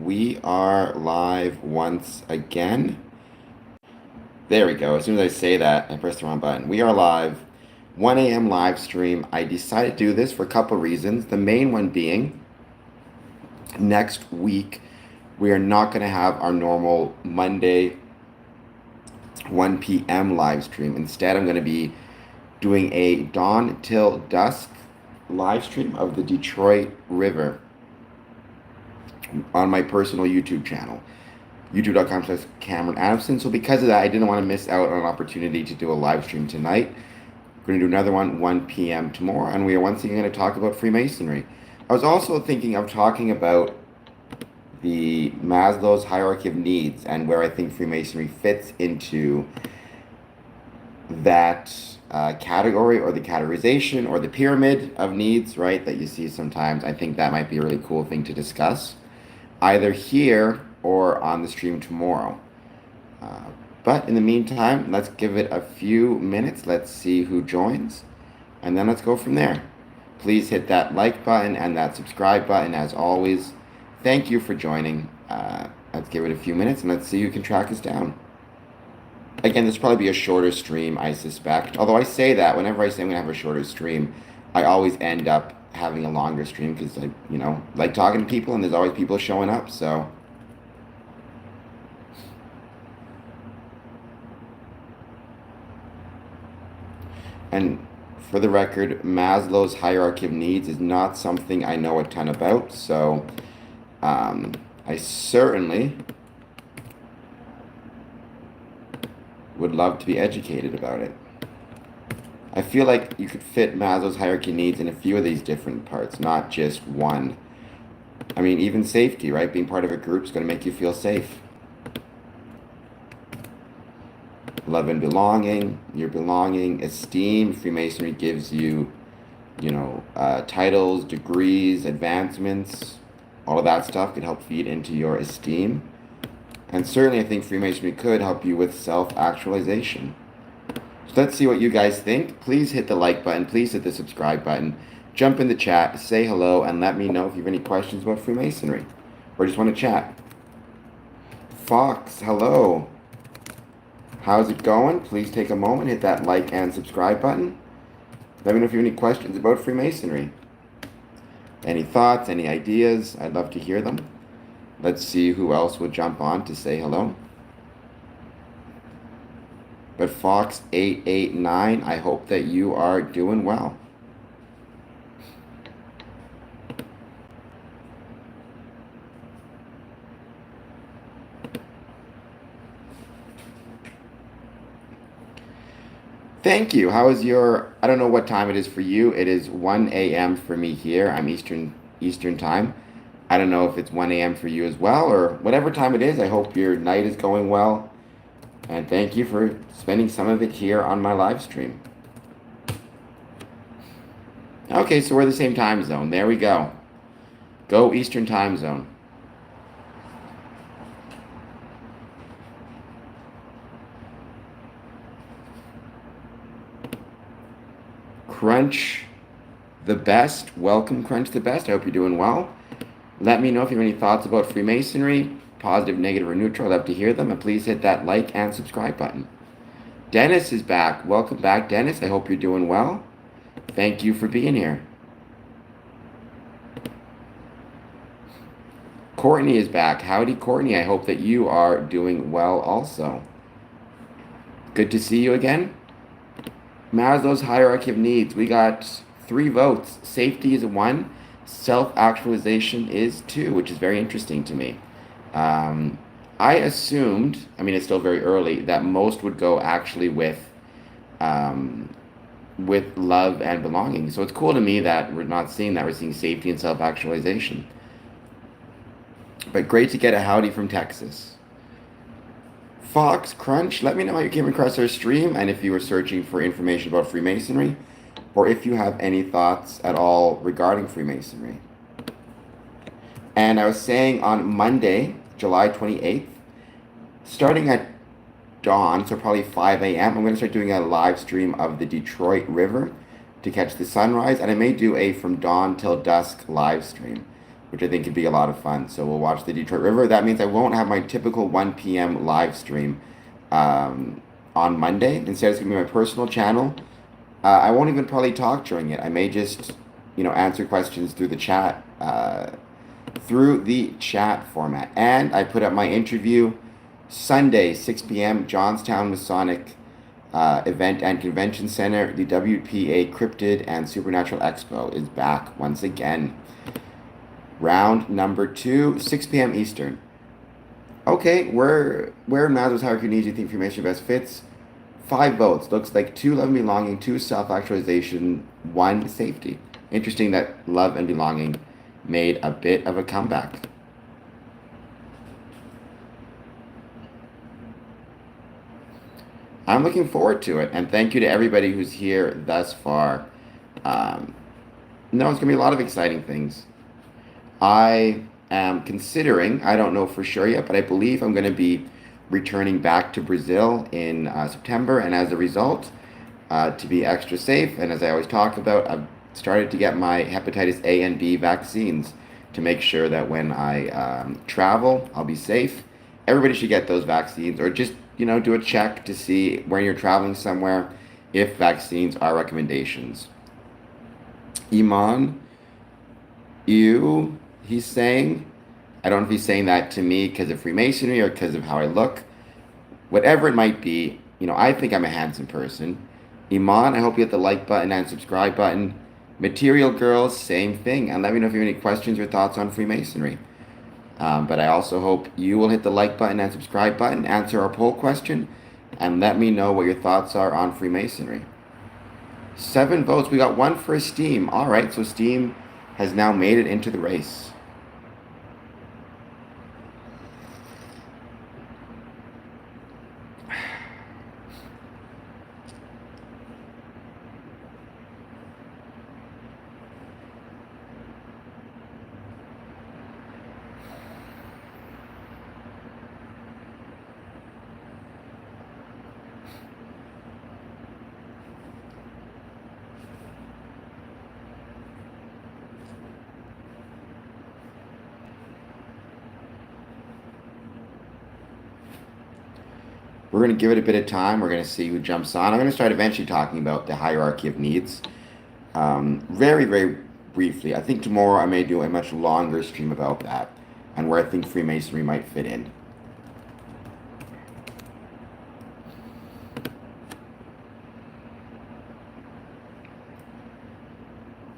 we are live once again. There we go. As soon as I say that, I press the wrong button. We are live, 1 a.m. live stream. I decided to do this for a couple reasons. The main one being, next week, we are not going to have our normal Monday 1 p.m. live stream. Instead, I'm going to be doing a dawn till dusk live stream of the Detroit River on my personal YouTube channel, youtube.com/Cameron Adamson. So because of that, I didn't want to miss out on an opportunity to do a live stream tonight. We're going to do another one 1 p.m. tomorrow, and we are once again going to talk about Freemasonry. I was also thinking of talking about the Maslow's hierarchy of needs and where I think Freemasonry fits into that category, or the categorization, or the pyramid of needs, right, that you see sometimes. I think that might be a really cool thing to discuss, either here or on the stream tomorrow. But in the meantime, let's give it a few minutes. Let's see who joins, and then let's go from there. Please hit that like button and that subscribe button as always. Thank you for joining. Let's give it a few minutes and let's see who can track us down. Again, this will probably be a shorter stream, I suspect. Although I say that, whenever I say I'm going to have a shorter stream, I always end up having a longer stream because I, like talking to people, and there's always people showing up, so. And for the record, Maslow's hierarchy of needs is not something I know a ton about, so I certainly would love to be educated about it. I feel like you could fit Maslow's hierarchy of needs in a few of these different parts, not just one. I mean, even safety, right? Being part of a group is going to make you feel safe. Love and belonging, your belonging, esteem. Freemasonry gives you, titles, degrees, advancements. All of that stuff could help feed into your esteem. And certainly I think Freemasonry could help you with self-actualization. So let's see what you guys think. Please hit the like button. Please hit the subscribe button. Jump in the chat, say hello, and let me know if you have any questions about Freemasonry or just want to chat. Fox, hello. How's it going? Please take a moment, hit that like and subscribe button. Let me know if you have any questions about Freemasonry. Any thoughts, any ideas? I'd love to hear them. Let's see who else would jump on to say hello. But Fox889, I hope that you are doing well. Thank you. How is your, I don't know what time it is for you. It is 1 a.m. for me here. I'm Eastern time. I don't know if it's 1 a.m. for you as well, or whatever time it is. I hope your night is going well. And thank you for spending some of it here on my live stream. Okay, so we're the same time zone. There we go. Go Eastern time zone. Crunch the Best. Welcome, Crunch the Best. I hope you're doing well. Let me know if you have any thoughts about Freemasonry, positive, negative, or neutral. I'd love to hear them. And please hit that like and subscribe button. Dennis is back. Welcome back, Dennis. I hope you're doing well. Thank you for being here. Courtney is back. Howdy, Courtney. I hope that you are doing well also. Good to see you again. Maslow's hierarchy of needs. We got 3 votes. Safety is 1. Self-actualization is 2, which is very interesting to me. I assumed, I mean, it's still very early, that most would go actually with love and belonging. So it's cool to me that we're not seeing that. We're seeing safety and self-actualization. But great to get a howdy from Texas. Fox, Crunch, let me know how you came across our stream and if you were searching for information about Freemasonry, or if you have any thoughts at all regarding Freemasonry. And I was saying on Monday, July 28th, starting at dawn, so probably 5 a.m., I'm going to start doing a live stream of the Detroit River to catch the sunrise, and I may do a from dawn till dusk live stream. which I think could be a lot of fun. So we'll watch the Detroit River. That means I won't have my typical 1 p.m. live stream on Monday. Instead, it's going to be my personal channel. I won't even probably talk during it. I may just, answer questions through the chat, format. And I put up my interview Sunday, 6 p.m., Johnstown Masonic Event and Convention Center. The WPA Cryptid and Supernatural Expo is back once again. Round number 2, 6 p.m. Eastern. Okay, where in Maslow's hierarchy of needs do you think Freemasonry best fits? 5 votes. Looks like 2 love and belonging, 2 self-actualization, 1 safety. Interesting that love and belonging made a bit of a comeback. I'm looking forward to it, and thank you to everybody who's here thus far. It's going to be a lot of exciting things. I am considering, I don't know for sure yet, but I believe I'm going to be returning back to Brazil in September, and as a result, to be extra safe, and as I always talk about, I've started to get my hepatitis A and B vaccines to make sure that when I travel, I'll be safe. Everybody should get those vaccines, or just, do a check to see when you're traveling somewhere if vaccines are recommendations. Iman, he's saying, I don't know if he's saying that to me because of Freemasonry or because of how I look. Whatever it might be, I think I'm a handsome person. Iman, I hope you hit the like button and subscribe button. Material Girls, same thing. And let me know if you have any questions or thoughts on Freemasonry. But I also hope you will hit the like button and subscribe button, answer our poll question, and let me know what your thoughts are on Freemasonry. 7 votes. We got 1 for Steam. All right, so Steam has now made it into the race. We're going to give it a bit of time. We're going to see who jumps on. I'm going to start eventually talking about the hierarchy of needs. Very, very briefly. I think tomorrow I may do a much longer stream about that and where I think Freemasonry might fit in.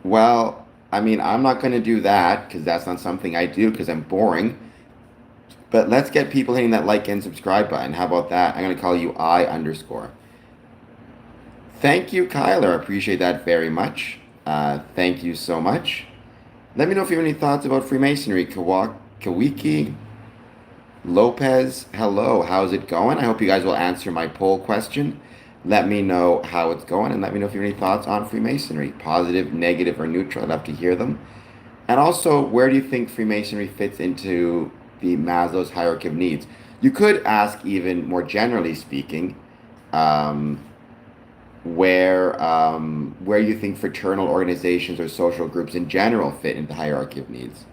Well, I'm not going to do that because that's not something I do because I'm boring. But let's get people hitting that like and subscribe button. How about that? I'm going to call you I_. Thank you, Kyler. I appreciate that very much. Thank you so much. Let me know if you have any thoughts about Freemasonry. Kawiki Lopez, hello. How's it going? I hope you guys will answer my poll question. Let me know how it's going, and let me know if you have any thoughts on Freemasonry. Positive, negative, or neutral. I'd love to hear them. And also, where do you think Freemasonry fits into the Maslow's hierarchy of needs? You could ask, even more generally speaking, where you think fraternal organizations or social groups in general fit into the hierarchy of needs.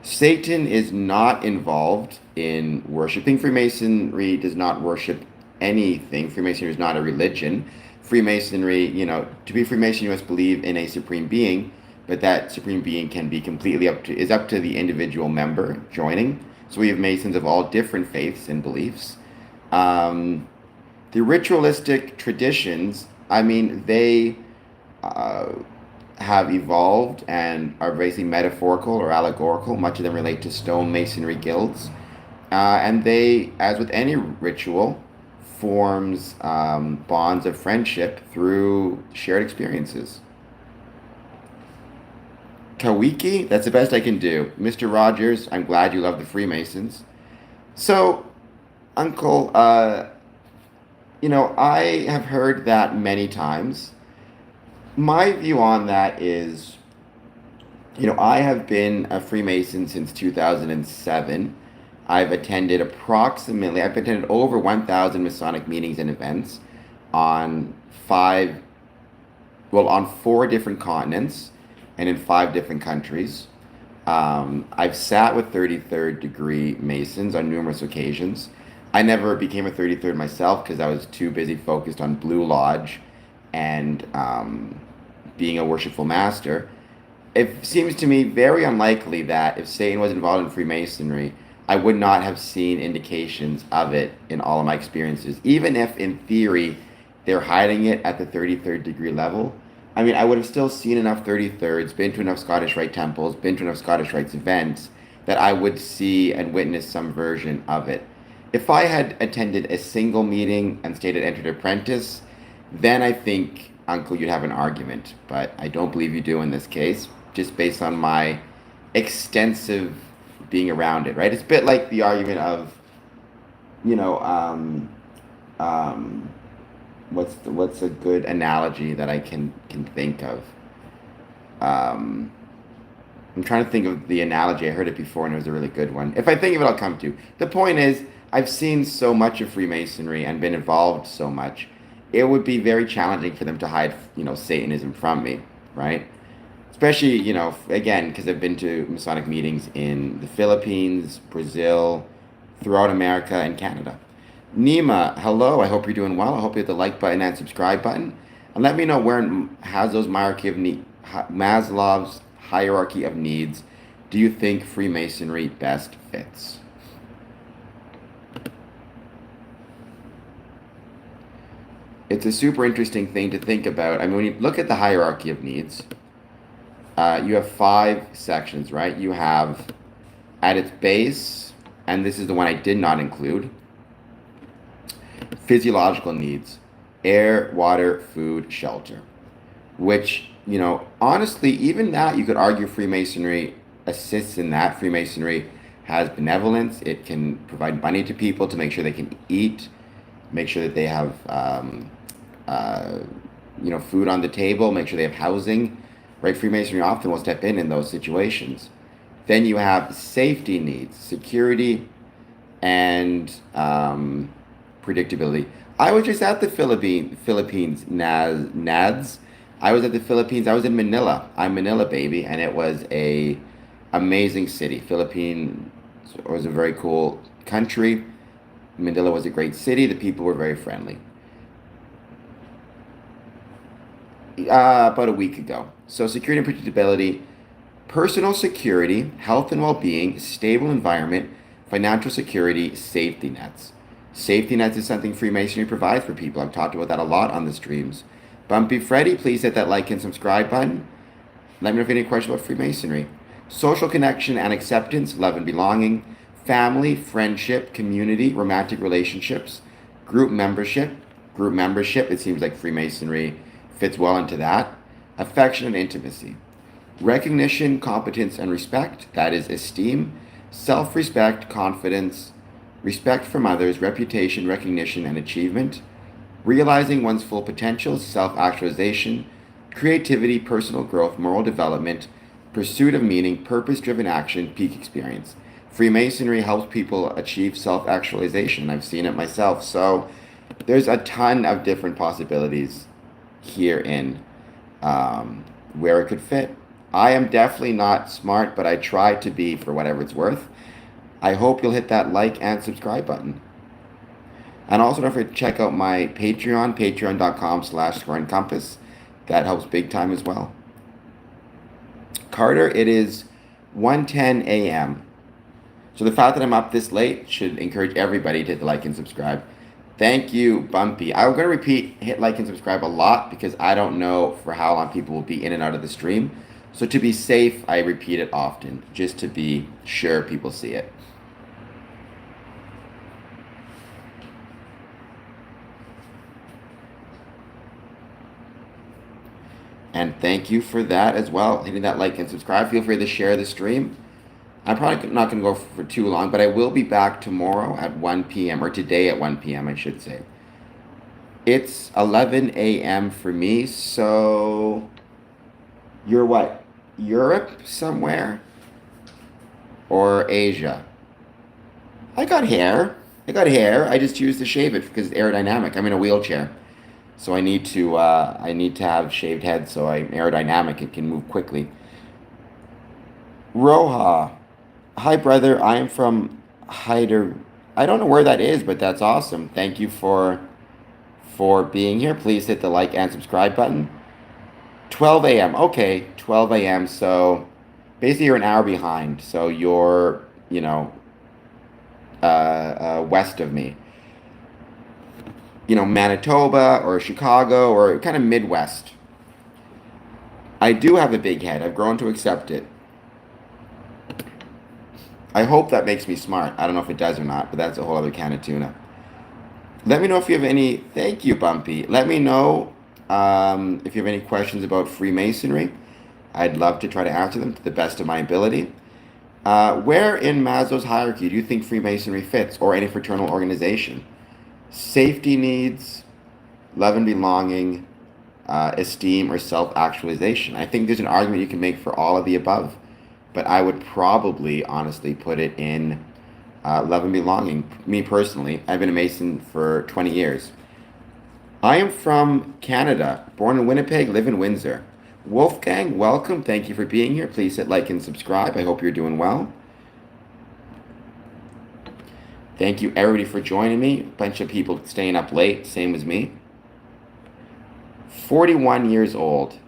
Satan is not involved in worshiping. Freemasonry does not worship anything. Freemasonry is not a religion. Freemasonry, to be Freemason, you must believe in a supreme being, but that supreme being can be completely up to the individual member joining. So we have Masons of all different faiths and beliefs. The ritualistic traditions, they have evolved and are basically metaphorical or allegorical. Much of them relate to stone masonry guilds. And they, as with any ritual, forms bonds of friendship through shared experiences. Kawiki, that's the best I can do. Mr. Rogers, I'm glad you love the Freemasons. So, Uncle, I have heard that many times. My view on that is, I have been a Freemason since 2007. I've attended over 1,000 Masonic meetings and events on 4 different continents. and in 5 different countries. I've sat with 33rd degree Masons on numerous occasions. I never became a 33rd myself because I was too busy focused on Blue Lodge and being a worshipful master. It seems to me very unlikely that if Satan was involved in Freemasonry, I would not have seen indications of it in all of my experiences, even if in theory they're hiding it at the 33rd degree level. I mean, I would have still seen enough 33rds, been to enough Scottish Rite temples, been to enough Scottish Rites events that I would see and witness some version of it. If I had attended a single meeting and stayed at Entered Apprentice, then I think, Uncle, you'd have an argument. But I don't believe you do in this case, just based on my extensive being around it, right? It's a bit like the argument of, you know, what's a good analogy that I can think of? Um, I'm trying to think of the analogy. I heard it before and it was a really good one. If I think of it, I'll come to. The point is, I've seen so much of Freemasonry and been involved so much. It would be very challenging for them to hide, Satanism from me, right? Especially, again, because I've been to Masonic meetings in the Philippines, Brazil, throughout America, and Canada. Nima, hello. I hope you're doing well. I hope you hit the like button and subscribe button. And let me know where in Maslow's hierarchy of needs do you think Freemasonry best fits? It's a super interesting thing to think about. I mean, when you look at the hierarchy of needs, you have 5 sections, right? You have at its base, and this is the one I did not include, physiological needs: air, water, food, shelter. Which, honestly, even that you could argue Freemasonry assists in that. Freemasonry has benevolence. It can provide money to people to make sure they can eat, make sure that they have, food on the table, make sure they have housing. Right? Freemasonry often will step in those situations. Then you have safety needs, security, and predictability. I was just at the Philippines, NADS. I was at the Philippines. I was in Manila. I'm Manila, baby, and it was a amazing city. Philippines was a very cool country. Manila was a great city. The people were very friendly. About a week ago. So security and predictability, personal security, health and well-being, stable environment, financial security, safety nets. Safety nets is something Freemasonry provides for people. I've talked about that a lot on the streams. Bumpy Freddy, please hit that like and subscribe button. Let me know if you have any questions about Freemasonry. Social connection and acceptance, love and belonging, family, friendship, community, romantic relationships, group membership. Group membership, it seems like Freemasonry fits well into that. Affection and intimacy. Recognition, competence, and respect, that is esteem. Self-respect, confidence, respect from others, reputation, recognition, and achievement. Realizing one's full potential, self-actualization, creativity, personal growth, moral development, pursuit of meaning, purpose-driven action, peak experience. Freemasonry helps people achieve self-actualization. I've seen it myself. So there's a ton of different possibilities herein where it could fit. I am definitely not smart, but I try to be for whatever it's worth. I hope you'll hit that like and subscribe button. And also don't forget to check out my Patreon, patreon.com/scoreandcompass. That helps big time as well. Carter, it is 1:10 a.m. So the fact that I'm up this late should encourage everybody to hit the like and subscribe. Thank you, Bumpy. I'm going to repeat hit like and subscribe a lot because I don't know for how long people will be in and out of the stream. So to be safe, I repeat it often just to be sure people see it. And thank you for that as well, hitting that like and subscribe. Feel free to share the stream. I'm probably not going to go for too long, but I will be back tomorrow at 1 p.m. or today at 1 p.m. I should say. It's 11 a.m. for me, so you're what? Europe somewhere? Or Asia? I got hair. I just choose to shave it because it's aerodynamic. I'm in a wheelchair. So I need to have shaved head so I'm aerodynamic. It can move quickly. Roha. Hi, brother. I am from Hyder. I don't know where that is, but that's awesome. Thank you for being here. Please hit the like and subscribe button. 12 a.m. Okay, 12 a.m. So basically, you're an hour behind. So you're, west of me. Manitoba or Chicago or kind of Midwest. I do have a big head. I've grown to accept it. I hope that makes me smart. I don't know if it does or not, but that's a whole other can of tuna. Let me know if you have any. Thank you, Bumpy. Let me know if you have any questions about Freemasonry. I'd love to try to answer them to the best of my ability. Where in Maslow's hierarchy do you think Freemasonry fits, or any fraternal organization? Safety needs, love and belonging, esteem, or self-actualization. I think there's an argument you can make for all of the above, but I would probably honestly put it in love and belonging. Me personally, I've been a Mason for 20 years. I am from Canada, born in Winnipeg, live in Windsor. Wolfgang, welcome. Thank you for being here. Please hit like and subscribe. I hope you're doing well. Thank you, everybody, for joining me. A bunch of people staying up late, same as me. 41 years old,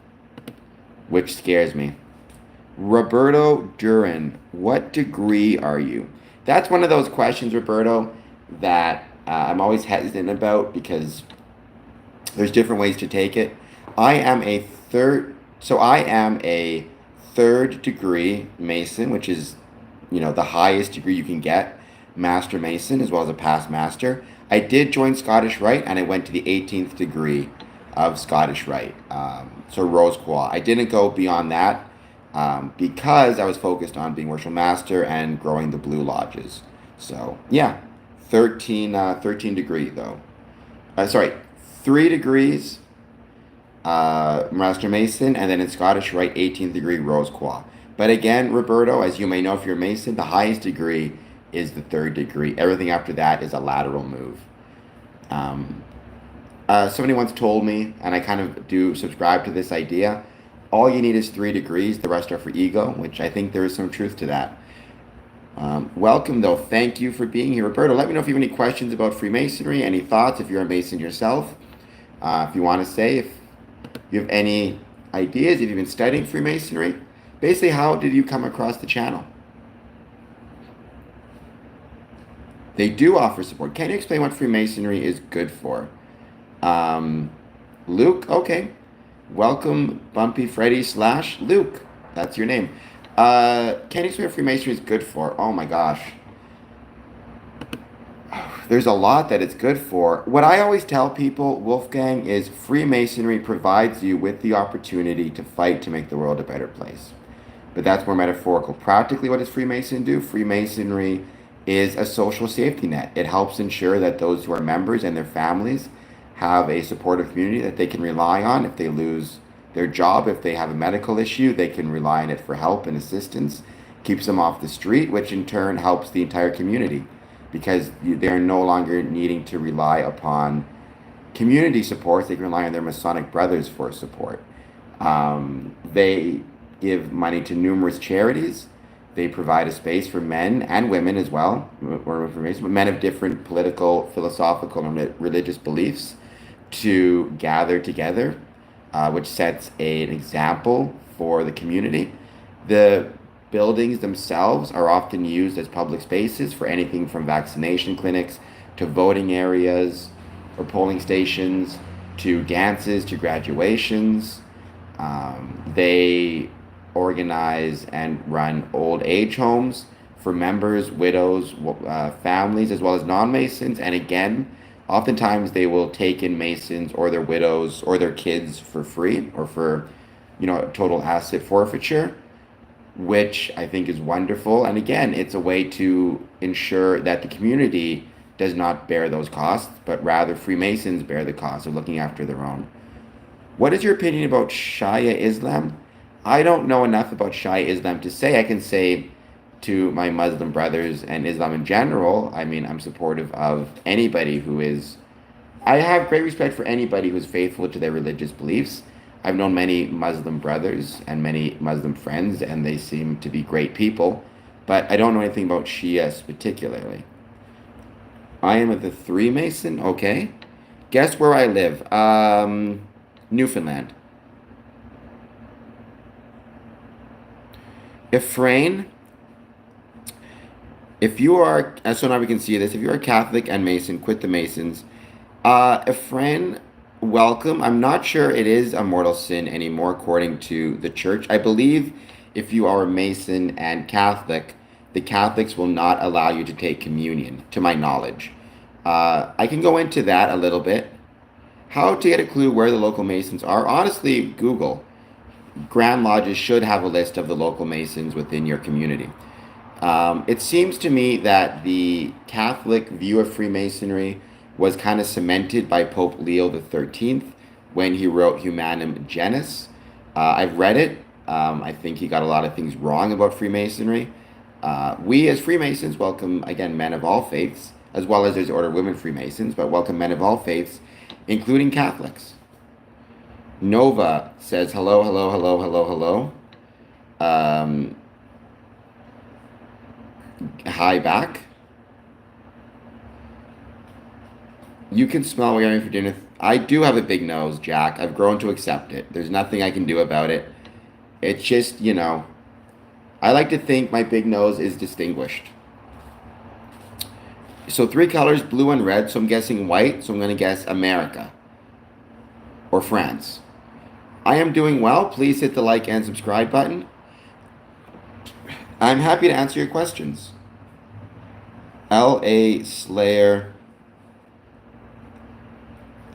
which scares me. Roberto Duran, what degree are you? That's one of those questions, Roberto, that I'm always hesitant about because there's different ways to take it. I am a third degree Mason, which is, the highest degree you can get, Master Mason, as well as a past master. I did join Scottish Rite, and I went to the 18th degree of Scottish Rite, so Rose Qua. I didn't go beyond that because I was focused on being Worship Master and growing the Blue Lodges. So, yeah, 13 degree, though. Sorry, 3 degrees Master Mason, and then in Scottish Rite, 18th degree Rose Qua. But again, Roberto, as you may know if you're a Mason, the highest degree is the 3rd degree. Everything after that is a lateral move. Somebody once told me, and I kind of do subscribe to this idea, all you need is 3 degrees, the rest are for ego, which I think there is some truth to that. Welcome, though. Thank you for being here. Roberto, let me know if you have any questions about Freemasonry, any thoughts, if you're a Mason yourself. If you want to say, if you have any ideas, if you've been studying Freemasonry. Basically, how did you come across the channel? They do offer support. Can you explain what Freemasonry is good for? Luke, okay. Welcome, Bumpy Freddy / Luke. That's your name. Can you explain what Freemasonry is good for? Oh my gosh. There's a lot that it's good for. What I always tell people, Wolfgang, is Freemasonry provides you with the opportunity to fight to make the world a better place. But that's more metaphorical. Practically, what does Freemason do? Freemasonry is a social safety net. It helps ensure that those who are members and their families have a supportive community that they can rely on. If they lose their job, if they have a medical issue, they can rely on it for help and assistance. Keeps them off the street, which in turn helps the entire community because they're no longer needing to rely upon community supports. They can rely on their Masonic brothers for support. They give money to numerous charities. They provide a space for men and women as well, or men of different political, philosophical, and religious beliefs to gather together, which sets an example for the community. The buildings themselves are often used as public spaces for anything from vaccination clinics to voting areas or polling stations to dances to graduations. They organize and run old age homes for members, widows, families, as well as non-Masons. And again, oftentimes they will take in Masons or their widows or their kids for free or for, total asset forfeiture, which I think is wonderful. And again, it's a way to ensure that the community does not bear those costs, but rather Freemasons bear the cost of looking after their own. What is your opinion about Shia Islam? I don't know enough about Shia Islam to say. I can say to my Muslim brothers and Islam in general, I mean, I'm supportive of anybody who is... I have great respect for anybody who's faithful to their religious beliefs. I've known many Muslim brothers and many Muslim friends, and they seem to be great people, but I don't know anything about Shias particularly. I am of the three Mason. Okay. Guess where I live? Newfoundland. Ephraim, if you are, so now we can see this. If you are Catholic and Mason, quit the Masons. Ephraim, welcome. I'm not sure it is a mortal sin anymore, according to the church. I believe if you are a Mason and Catholic, the Catholics will not allow you to take communion, to my knowledge. I can go into that a little bit. How to get a clue where the local Masons are? Honestly, Google. Grand Lodges should have a list of the local Masons within your community. It seems to me that the Catholic view of Freemasonry was kind of cemented by Pope Leo the 13th when he wrote Humanum Genus. I've read it. I think he got a lot of things wrong about Freemasonry. We as Freemasons welcome, again, men of all faiths, as well as there's Order of Women Freemasons, but welcome men of all faiths, including Catholics. Nova says hello, hello, hello, hello, hello. Hi back. You can smell what you're having for dinner. I do have a big nose, Jack. I've grown to accept it. There's nothing I can do about it. It's just, I like to think my big nose is distinguished. So 3 colors, blue and red. So I'm guessing white. So I'm going to guess America or France. I am doing well. Please hit the like and subscribe button. I'm happy to answer your questions. L.A. Slayer.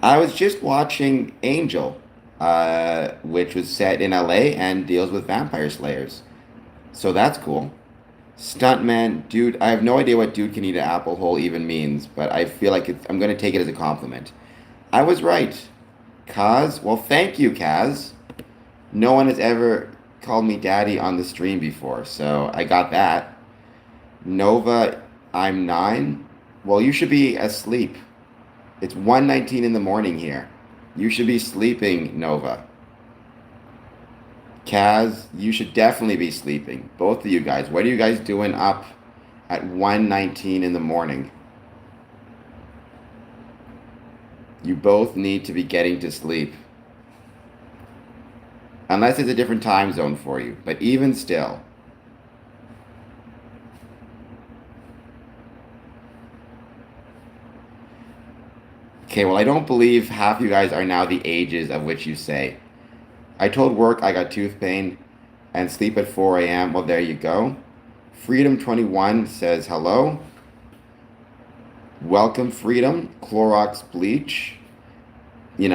I was just watching Angel, which was set in LA and deals with vampire slayers. So that's cool. Stuntman, dude, I have no idea what dude can eat an apple hole even means, but I feel like I'm going to take it as a compliment. I was right. Kaz, well, thank you, Kaz. No one has ever called me daddy on the stream before, so I got that. Nova, I'm 9. Well, you should be asleep. It's 1:19 in the morning here. You should be sleeping, Nova. Kaz, you should definitely be sleeping. Both of you guys. What are you guys doing up at 1:19 in the morning? You both need to be getting to sleep. Unless it's a different time zone for you. But even still. Okay, well, I don't believe half you guys are now the ages of which you say. I told work I got tooth pain and sleep at 4 a.m. Well, there you go. Freedom21 says hello. Welcome, Freedom. Clorox bleach. I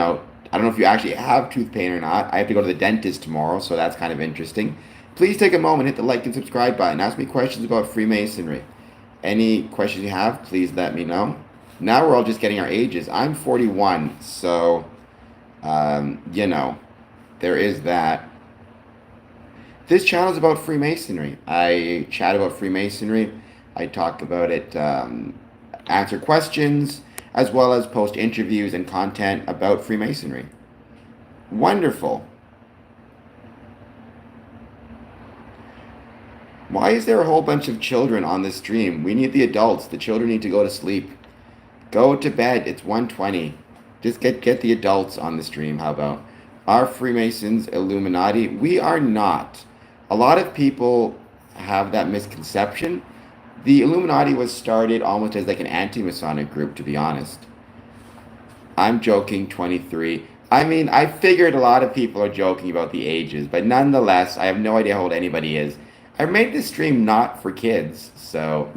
don't know if you actually have tooth pain or not. I have to go to the dentist tomorrow, so that's kind of interesting. Please take a moment, hit the like and subscribe button. Ask me questions about Freemasonry. Any questions you have, please let me know. Now we're all just getting our ages. I'm 41, so, there is that. This channel is about Freemasonry. I chat about Freemasonry. I talk about it, answer questions, as well as post interviews and content about Freemasonry. Wonderful. Why is there a whole bunch of children on this stream? We need the adults. The children need to go to sleep. Go to bed. It's 1:20. Just get the adults on the stream. How about? Are Freemasons Illuminati? We are not. A lot of people have that misconception. The Illuminati was started almost as like an anti-Masonic group, to be honest. I'm joking, 23. I mean, I figured a lot of people are joking about the ages, but nonetheless, I have no idea how old anybody is. I made this stream not for kids, so,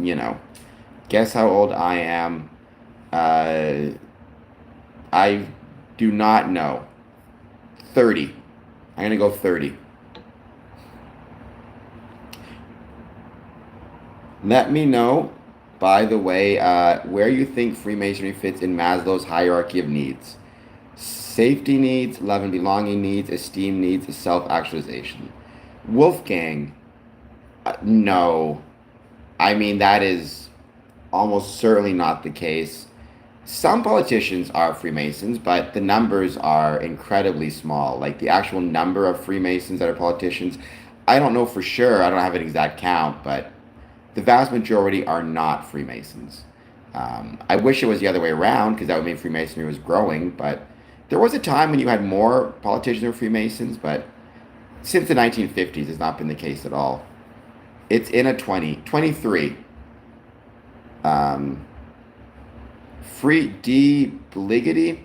guess how old I am. I do not know. 30. I'm going to go 30. Let me know, by the way, where you think Freemasonry fits in Maslow's hierarchy of needs. Safety needs, love and belonging needs, esteem needs, self-actualization. Wolfgang, no. I mean, that is almost certainly not the case. Some politicians are Freemasons, but the numbers are incredibly small. Like the actual number of Freemasons that are politicians, I don't know for sure. I don't have an exact count, but the vast majority are not Freemasons. I wish it was the other way around because that would mean Freemasonry was growing, but there was a time when you had more politicians who were Freemasons, but since the 1950s, it's not been the case at all. It's in a 23. Um, Free D. Bligety.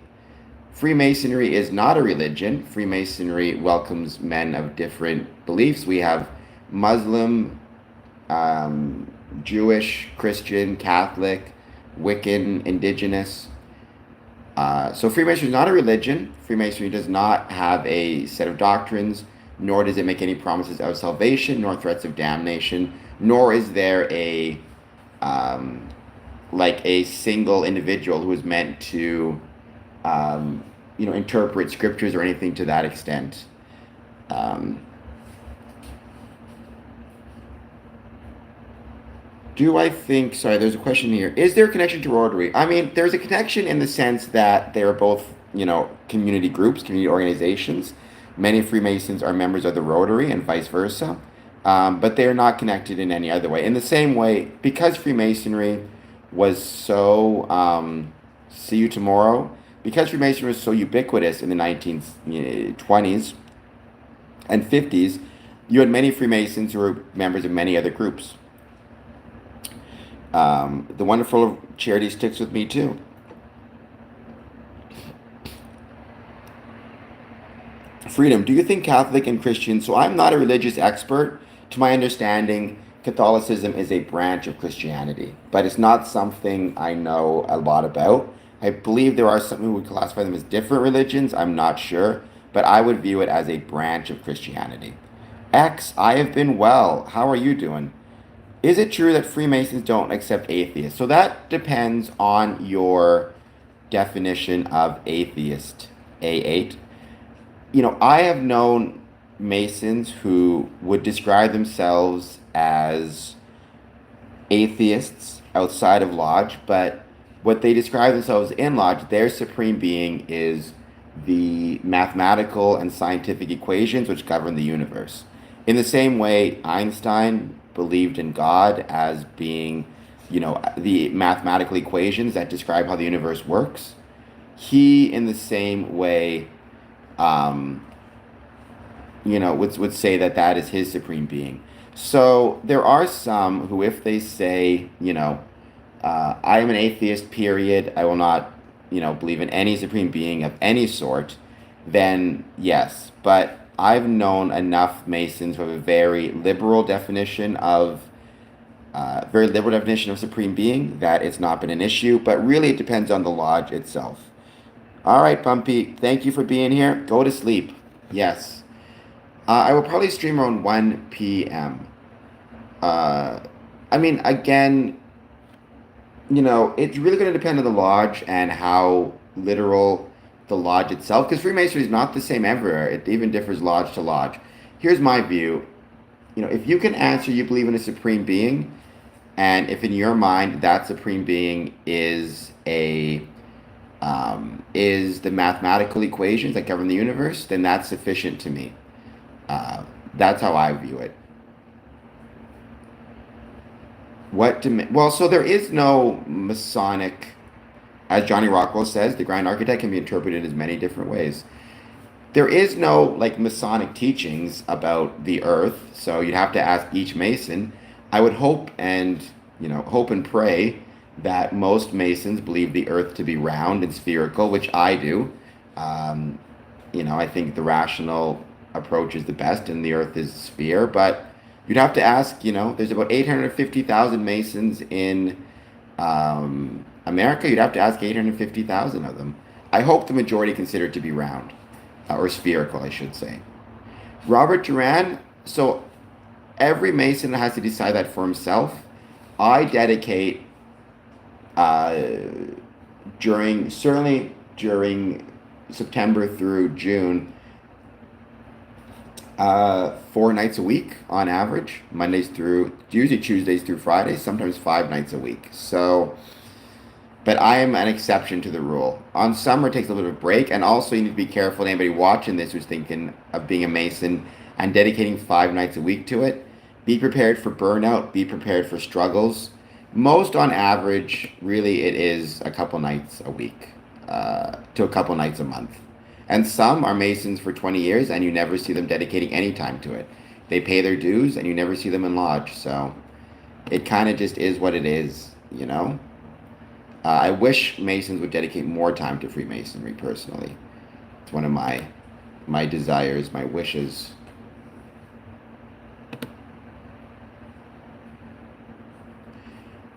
Freemasonry is not a religion. Freemasonry welcomes men of different beliefs. We have Muslim, Jewish, Christian, Catholic, Wiccan, Indigenous. So Freemasonry is not a religion. Freemasonry does not have a set of doctrines, nor does it make any promises of salvation, nor threats of damnation, nor is there like a single individual who is meant to, interpret scriptures or anything to that extent. Do I think, sorry, there's a question here. Is there a connection to Rotary? I mean, there's a connection in the sense that they're both, community groups, community organizations. Many Freemasons are members of the Rotary and vice versa. But they're not connected in any other way. In the same way, because Freemasonry was so, see you tomorrow, because Freemasonry was so ubiquitous in the 1920s and 50s, you had many Freemasons who were members of many other groups. The wonderful charity sticks with me too. Freedom. Do you think Catholic and Christian? So I'm not a religious expert. To my understanding, Catholicism is a branch of Christianity, but it's not something I know a lot about. I believe there are some who would classify them as different religions. I'm not sure, but I would view it as a branch of Christianity. X, I have been well. How are you doing? Is it true that Freemasons don't accept atheists? So that depends on your definition of atheist, A8. I have known Masons who would describe themselves as atheists outside of Lodge, but what they describe themselves in Lodge, their supreme being is the mathematical and scientific equations which govern the universe. In the same way, Einstein believed in God as being, the mathematical equations that describe how the universe works. He, in the same way, would say that is his supreme being. So there are some who, if they say, I am an atheist, period, I will not, believe in any supreme being of any sort, then yes. But I've known enough Masons who have a very liberal definition of supreme being that it's not been an issue. But really, it depends on the lodge itself. All right, Bumpy, thank you for being here. Go to sleep. Yes. I will probably stream around 1 p.m. Again, it's really going to depend on the lodge and how literal the lodge itself, because Freemasonry is not the same everywhere. It even differs lodge to lodge. Here's my view. If you can answer you believe in a supreme being, and if in your mind that supreme being is the mathematical equations that govern the universe, then that's sufficient to me. That's how I view it. So there is no Masonic, as Johnny Rockwell says, the Grand Architect can be interpreted as many different ways. There is no Masonic teachings about the Earth, so you'd have to ask each Mason. I would hope and pray that most Masons believe the Earth to be round and spherical, which I do. I think the rational approach is the best, and the Earth is a sphere. But you'd have to ask. There's about 850,000 Masons in America. You'd have to ask 850,000 of them. I hope the majority consider it to be round, or spherical, I should say. Robert Duran. So every Mason has to decide that for himself. I dedicate during September through June, 4 nights a week on average, usually Tuesdays through Fridays, sometimes 5 nights a week. So But I am an exception to the rule. On summer, it takes a little bit of break, and also you need to be careful. Anybody watching this who's thinking of being a Mason and dedicating 5 nights a week to it, be prepared for burnout. Be prepared for struggles. Most, on average, really, it is a couple nights a week to a couple nights a month. And some are Masons for 20 years, and you never see them dedicating any time to it. They pay their dues, and you never see them in lodge. So it kind of just is what it is, you know? I wish Masons would dedicate more time to Freemasonry. Personally, it's one of my desires, my wishes.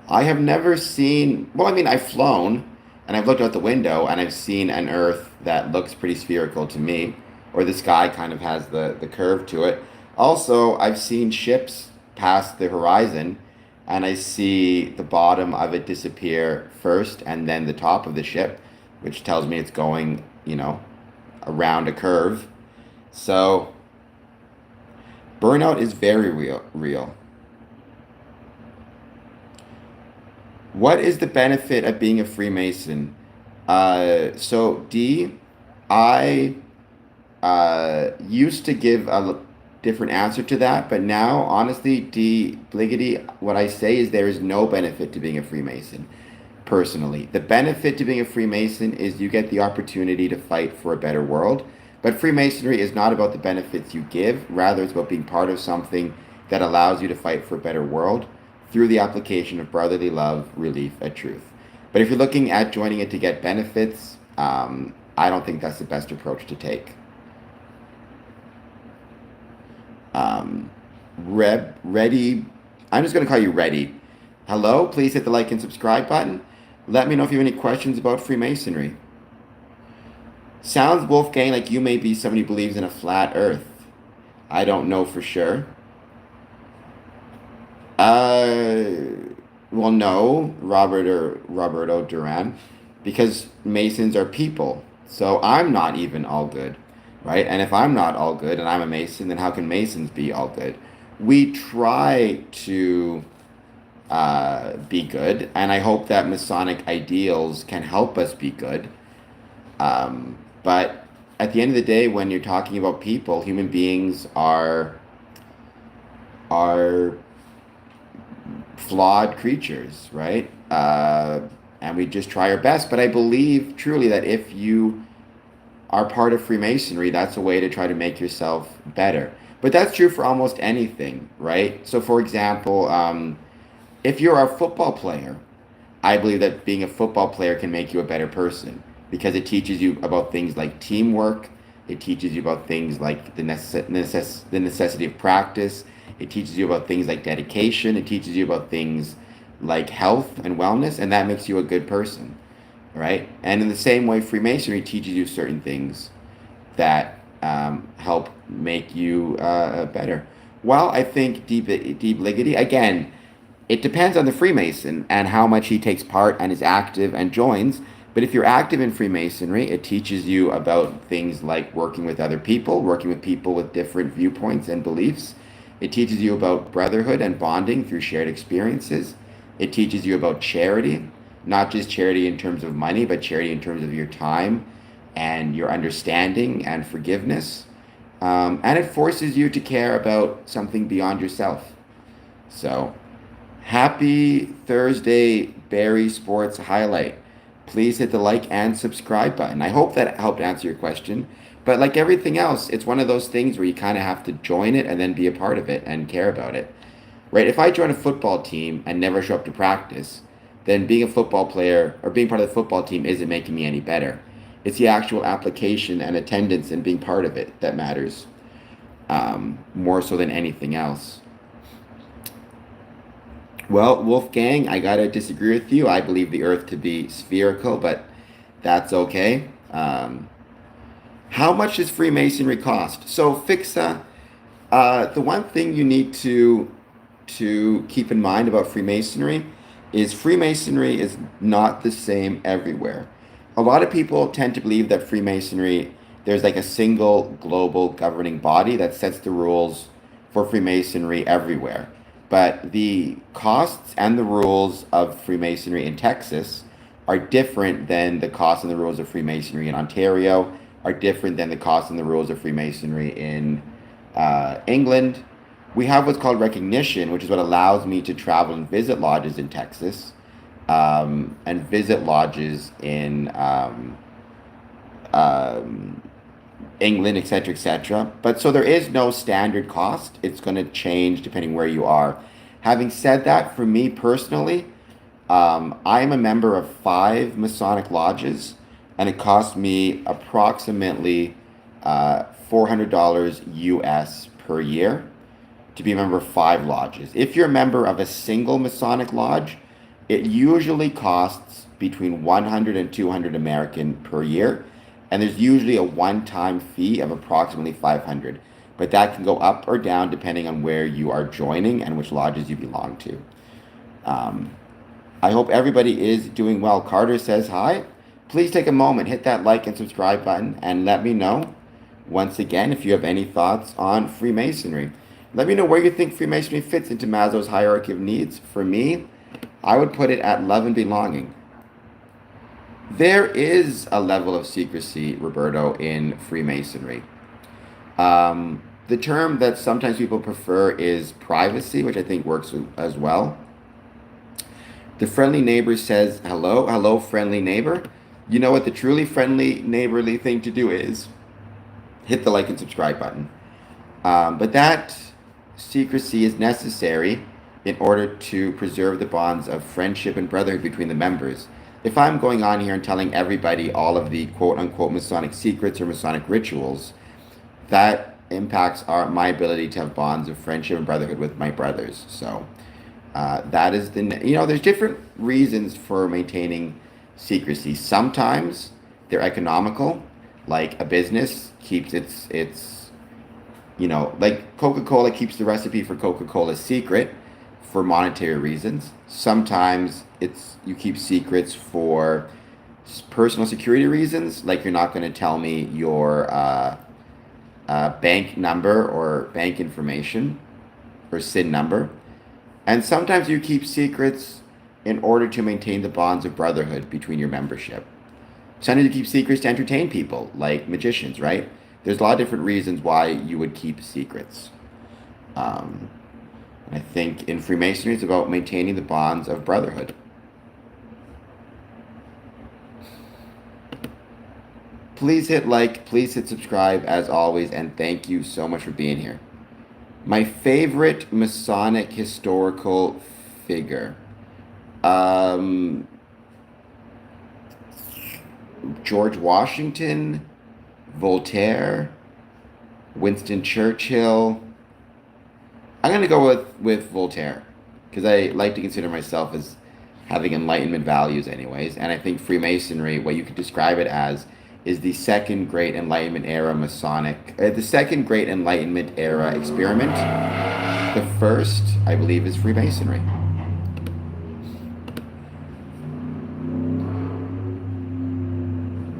I have never seen. Well, I mean, I've flown and I've looked out the window and I've seen an Earth that looks pretty spherical to me, or the sky kind of has the curve to it. Also, I've seen ships pass the horizon and I see the bottom of it disappear first and then the top of the ship, which tells me it's going, around a curve. So burnout is very real. What is the benefit of being a Freemason? So D, I used to give a different answer to that, but now, honestly, D, Bliggity, what I say is there is no benefit to being a Freemason. Personally, the benefit to being a Freemason is you get the opportunity to fight for a better world. But Freemasonry is not about the benefits you give, rather, it's about being part of something that allows you to fight for a better world through the application of brotherly love, relief, and truth. But if you're looking at joining it to get benefits, I don't think that's the best approach to take. Ready, I'm just going to call you Ready. Hello, please hit the like and subscribe button. Let me know if you have any questions about Freemasonry. Sounds, Wolfgang, like you may be somebody who believes in a flat earth. I don't know for sure. Well, no, Roberto Duran, because Masons are people. So I'm not even all good, right? And if I'm not all good and I'm a Mason, then how can Masons be all good? We try to be good, and I hope that Masonic ideals can help us be good. But at the end of the day, when you're talking about people, human beings are flawed creatures, right? And we just try our best. But I believe truly that if you are part of Freemasonry, that's a way to try to make yourself better. But that's true for almost anything, right? So, for example, if you're a football player, I believe that being a football player can make you a better person because it teaches you about things like teamwork. It teaches you about things like the necessity of practice. It teaches you about things like dedication. It teaches you about things like health and wellness, and that makes you a good person, right? And in the same way, Freemasonry teaches you certain things that help make you better. Well, I think Deep Liggity, again, it depends on the Freemason and how much he takes part and is active and joins. But if you're active in Freemasonry, it teaches you about things like working with other people, working with people with different viewpoints and beliefs. It teaches you about brotherhood and bonding through shared experiences. It teaches you about charity, not just charity in terms of money, but charity in terms of your time and your understanding and forgiveness. And it forces you to care about something beyond yourself. So, happy Thursday, Barry Sports Highlight. Please hit the like and subscribe button. I hope that helped answer your question. But like everything else, it's one of those things where you kind of have to join it and then be a part of it and care about it. Right? If I join a football team and never show up to practice, then being a football player or being part of the football team isn't making me any better. It's the actual application and attendance and being part of it that matters more so than anything else. Well, Wolfgang, I gotta disagree with you. I believe the Earth to be spherical, but that's okay. How much does Freemasonry cost? So, Fixa, the one thing you need to keep in mind about Freemasonry is not the same everywhere. A lot of people tend to believe that Freemasonry, there's like a single global governing body that sets the rules for Freemasonry everywhere. But the costs and the rules of Freemasonry in Texas are different than the costs and the rules of Freemasonry in Ontario, are different than the costs and the rules of Freemasonry in England. We have what's called recognition, which is what allows me to travel and visit lodges in Texas, and visit lodges in England, etc., etc. But so there is no standard cost. It's going to change depending where you are. Having said that, for me personally, I'm a member of 5 Masonic lodges, and it cost me approximately $400 US per year to be a member of 5 lodges. If you're a member of a single Masonic lodge, it usually costs between 100 and 200 American per year, and there's usually a one-time fee of approximately 500. But that can go up or down depending on where you are joining and which lodges you belong to. I hope everybody is doing well. Carter says hi. Please take a moment, hit that like and subscribe button, and let me know, once again, if you have any thoughts on Freemasonry. Let me know where you think Freemasonry fits into Maslow's hierarchy of needs. For me, I would put it at love and belonging. There is a level of secrecy, Roberto, in Freemasonry. The term that sometimes people prefer is privacy, which I think works as well. The friendly neighbor says, hello, hello, friendly neighbor. You know what the truly friendly neighborly thing to do is? Hit the like and subscribe button. But that secrecy is necessary in order to preserve the bonds of friendship and brotherhood between the members. If I'm going on here and telling everybody all of the quote-unquote Masonic secrets or Masonic rituals, that impacts my ability to have bonds of friendship and brotherhood with my brothers. So that is there's different reasons for maintaining secrecy. Sometimes they're economical, like a business keeps its like Coca-Cola keeps the recipe for Coca-Cola secret for monetary reasons. Sometimes you keep secrets for personal security reasons, like you're not going to tell me your bank number or bank information or SIN number. And sometimes you keep secrets in order to maintain the bonds of brotherhood between your membership. Sometimes you keep secrets to entertain people, like magicians, right? There's a lot of different reasons why you would keep secrets. And I think in Freemasonry, it's about maintaining the bonds of brotherhood. Please hit like, please hit subscribe as always, and thank you so much for being here. My favorite Masonic historical figure. George Washington, Voltaire, Winston Churchill. I'm going to go with Voltaire, because I like to consider myself as having Enlightenment values anyways, and I think Freemasonry, what you could describe it as, is the second great Enlightenment era the second great Enlightenment era experiment. The first, I believe, is Freemasonry.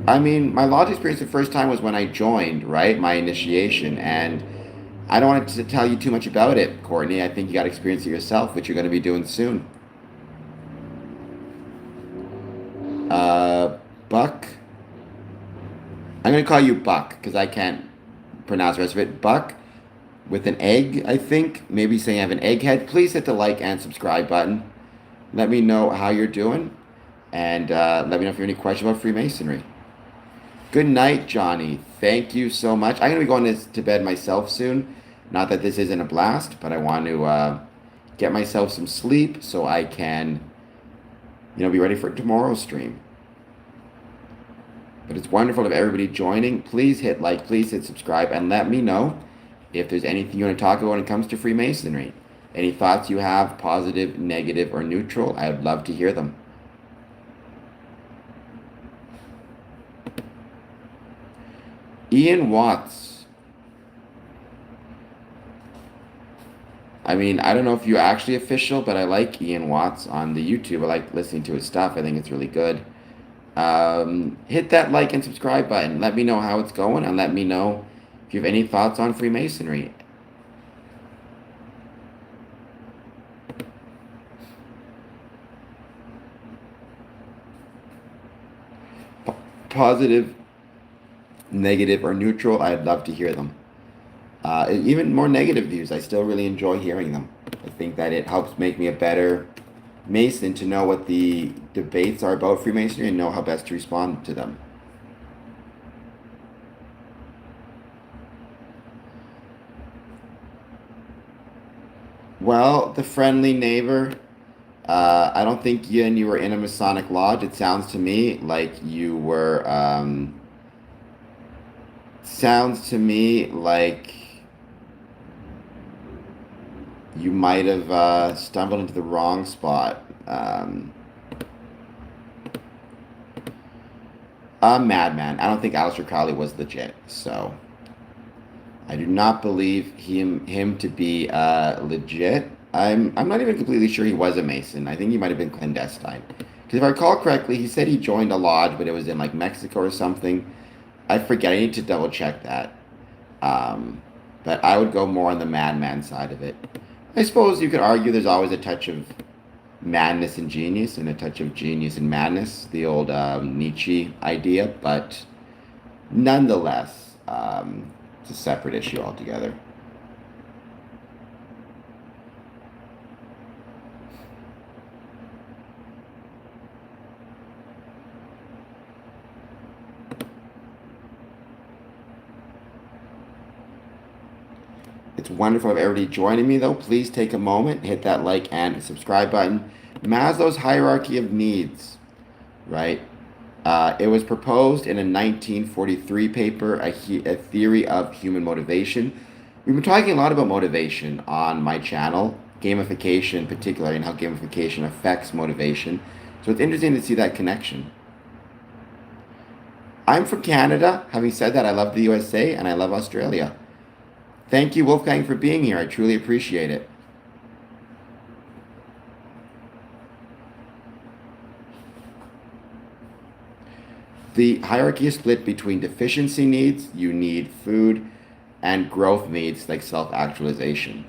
I mean, my lodge experience the first time was when I joined, right? My initiation, and I don't want to tell you too much about it, Courtney. I think you got to experience it yourself, which you're going to be doing soon. Buck. I'm going to call you Buck because I can't pronounce the rest of it. Buck with an egg, I think. Maybe saying I have an egghead. Please hit the like and subscribe button. Let me know how you're doing. And let me know if you have any questions about Freemasonry. Good night, Johnny. Thank you so much. I'm going to be going to bed myself soon. Not that this isn't a blast, but I want to get myself some sleep so I can, be ready for tomorrow's stream. But it's wonderful of everybody joining. Please hit like, please hit subscribe, and let me know if there's anything you want to talk about when it comes to Freemasonry. Any thoughts you have, positive, negative, or neutral, I would love to hear them. Ian Watts. I mean, I don't know if you're actually official, but I like Ian Watts on the YouTube. I like listening to his stuff. I think it's really good. Hit that like and subscribe button. Let me know how it's going, and let me know if you have any thoughts on Freemasonry. Positive, negative, or neutral, I'd love to hear them. Even more negative views, I still really enjoy hearing them. I think that it helps make me a better Mason to know what the debates are about Freemasonry and know how best to respond to them. Well, the friendly neighbor, I don't think you were in a Masonic lodge. It sounds to me like you were, sounds to me like you might have stumbled into the wrong spot. A madman. I don't think Aleister Crowley was legit, so I do not believe him to be legit. I'm not even completely sure he was a Mason. I think he might have been clandestine. Because if I recall correctly, he said he joined a lodge, but it was in like Mexico or something. I forget. I need to double check that. But I would go more on the madman side of it. I suppose you could argue there's always a touch of madness and genius and a touch of genius and madness, the old Nietzsche idea, but nonetheless, it's a separate issue altogether. It's wonderful to have everybody joining me, though. Please take a moment, hit that like and subscribe button. Maslow's hierarchy of needs, right? It was proposed in a 1943 paper, a theory of human motivation. We've been talking a lot about motivation on my channel, gamification particularly, and how gamification affects motivation. So it's interesting to see that connection. I'm from Canada. Having said that, I love the USA and I love Australia. Thank you, Wolfgang, for being here. I truly appreciate it. The hierarchy is split between deficiency needs, you need food, and growth needs like self-actualization.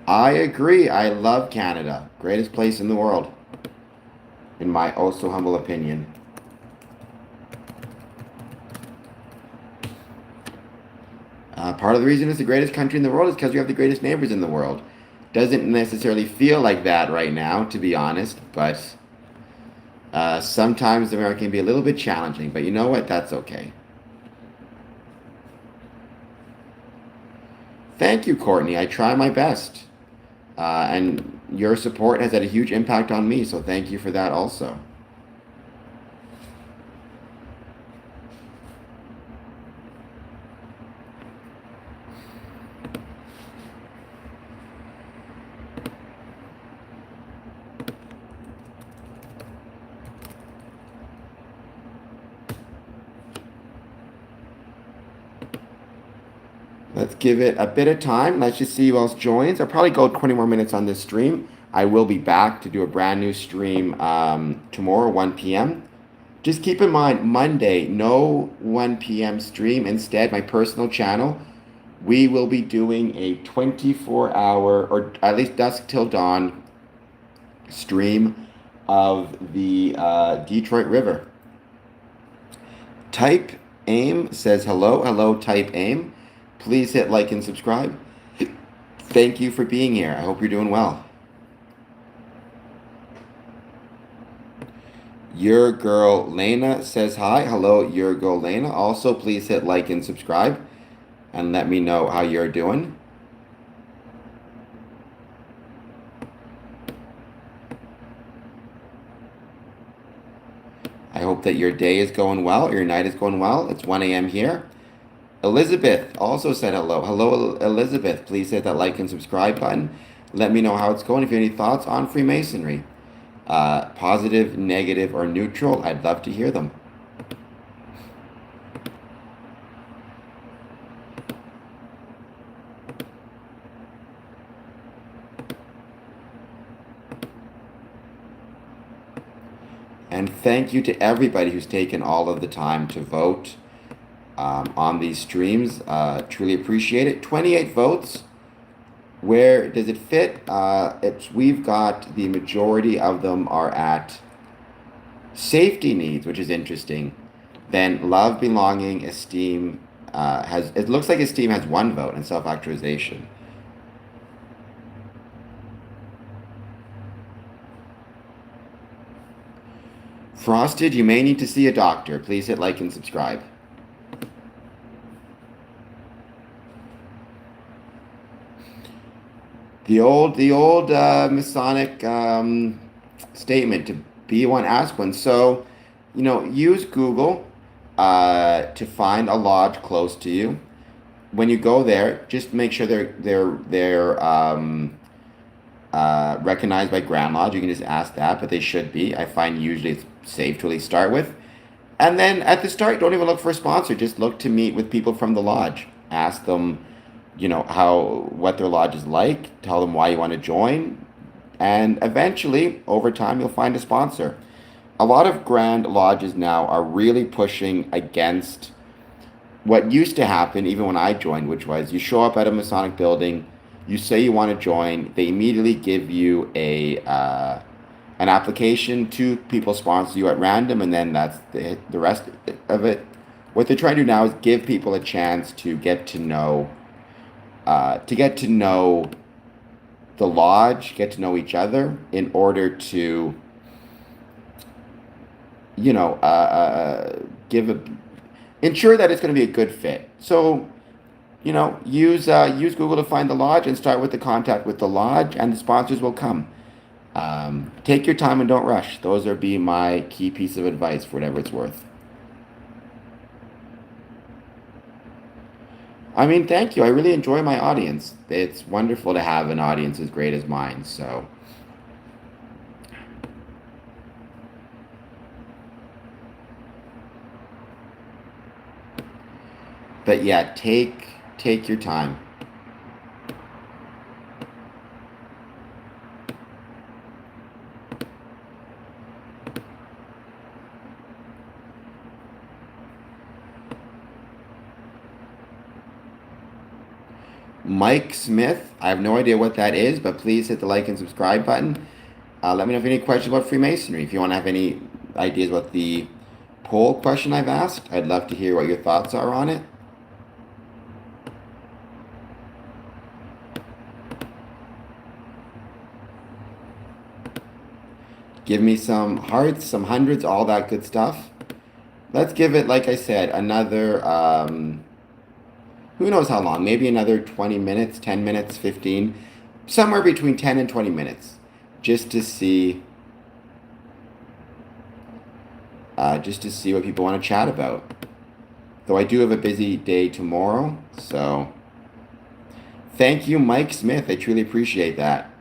I agree. I love Canada. Greatest place in the world, in my also humble opinion. Part of the reason it's the greatest country in the world is because we have the greatest neighbors in the world. Doesn't necessarily feel like that right now, to be honest, but sometimes America can be a little bit challenging, but you know what? That's okay. Thank you, Courtney. I try my best. And your support has had a huge impact on me, so thank you for that also. Let's give it a bit of time. Let's just see who else joins. I'll probably go 20 more minutes on this stream. I will be back to do a brand new stream tomorrow, 1 p.m. Just keep in mind, Monday, no 1 p.m. stream. Instead, my personal channel, we will be doing a 24-hour, or at least dusk till dawn, stream of the Detroit River. Type AIM says hello. Hello, Type AIM. Please hit like and subscribe. Thank you for being here. I hope you're doing well. Your girl Lena says hi. Hello, your girl Lena. Also, please hit like and subscribe and let me know how you're doing. I hope that your day is going well, or your night is going well. It's 1 a.m. here. Elizabeth also said hello. Hello, Elizabeth. Please hit that like and subscribe button. Let me know how it's going. If you have any thoughts on Freemasonry, positive, negative, or neutral, I'd love to hear them. And thank you to everybody who's taken all of the time to vote on these streams. Truly appreciate it. 28 votes. Where does it fit? We've got the majority of them are at safety needs, which is interesting. Then love, belonging, esteem has. It looks like esteem has one vote and self-actualization. Frosted, you may need to see a doctor. Please hit like and subscribe. The old Masonic statement to be one, ask one. So, use Google to find a lodge close to you. When you go there, just make sure they're recognized by Grand Lodge. You can just ask that, but they should be. I find usually it's safe to at least start with. And then at the start, don't even look for a sponsor. Just look to meet with people from the lodge. Ask them, what their lodge is like. Tell them why you want to join. And eventually, over time, you'll find a sponsor. A lot of grand lodges now are really pushing against what used to happen, even when I joined, which was you show up at a Masonic building, you say you want to join, they immediately give you an application. Two people sponsor you at random, and then that's the rest of it. What they're trying to do now is give people a chance to get to know the lodge, get to know each other, in order to ensure that it's going to be a good fit. So, use Google to find the lodge and start with the contact with the lodge, and the sponsors will come. Take your time and don't rush. Those are be my key piece of advice for whatever it's worth. I mean, thank you. I really enjoy my audience. It's wonderful to have an audience as great as mine. So, but yeah, take your time. Mike Smith, I have no idea what that is, but please hit the like and subscribe button. Let me know if you have any questions about Freemasonry. If you want to have any ideas about the poll question I've asked, I'd love to hear what your thoughts are on it. Give me some hearts, some hundreds, all that good stuff. Let's give it, like I said, another, who knows how long, maybe another 20 minutes, 10 minutes, 15, somewhere between 10 and 20 minutes, just to see what people want to chat about. Though I do have a busy day tomorrow, so thank you, Mike Smith. I truly appreciate that.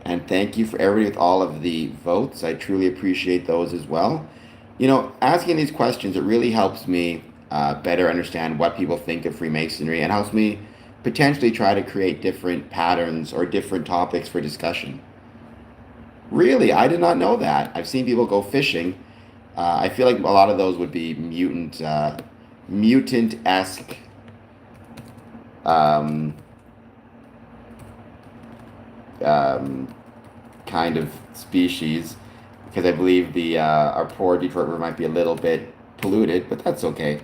And thank you for everybody with all of the votes. I truly appreciate those as well. Asking these questions, it really helps me better understand what people think of Freemasonry, and helps me potentially try to create different patterns or different topics for discussion. Really, I did not know that. I've seen people go fishing. I feel like a lot of those would be mutant-esque um, kind of species, because I believe the our poor Detroit River might be a little bit polluted, but that's okay.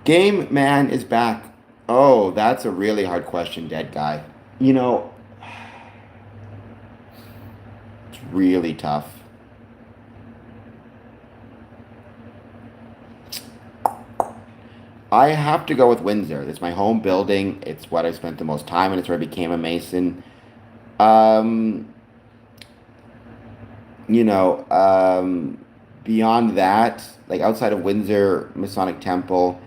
Game Man is back. Oh, that's a really hard question, dead guy. It's really tough. I have to go with Windsor. It's my home building. It's what I spent the most time in. It's where I became a Mason. Um, Beyond that, like outside of Windsor Masonic Temple,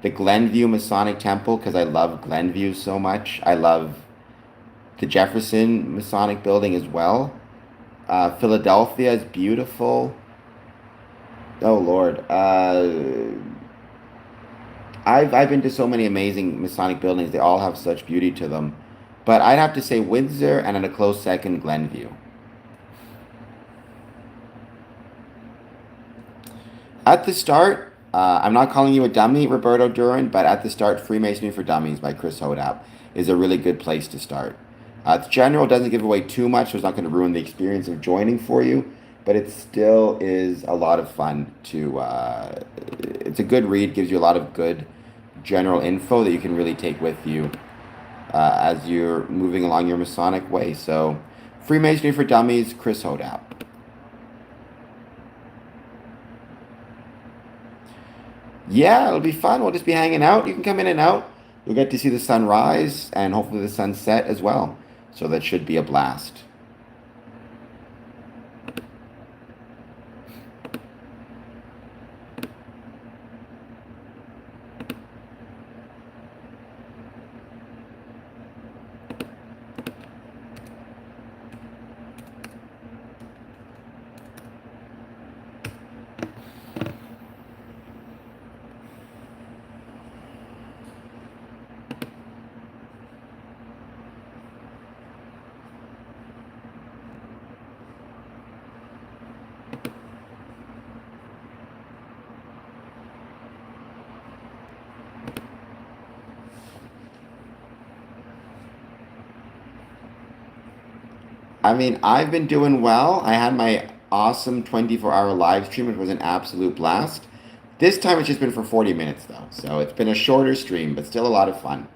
the Glenview Masonic Temple, because I love Glenview so much. I love the Jefferson Masonic Building as well. Philadelphia is beautiful. Oh Lord. I've been to so many amazing Masonic buildings. They all have such beauty to them. But I'd have to say Windsor, and at a close second, Glenview. At the start, I'm not calling you a dummy, Roberto Duran, but at the start, Freemasonry for Dummies by Chris Hodap is a really good place to start. The general doesn't give away too much, so it's not going to ruin the experience of joining for you, but it still is a lot of fun to. It's a good read, gives you a lot of good general info that you can really take with you as you're moving along your Masonic way. So, Freemasonry for Dummies, Chris Hodap. Yeah, it'll be fun. We'll just be hanging out. You can come in and out. You'll get to see the sun rise and hopefully the sun set as well. So that should be a blast. I mean, I've been doing well. I had my awesome 24-hour live stream, which was an absolute blast. This time it's just been for 40 minutes, though. So it's been a shorter stream, but still a lot of fun.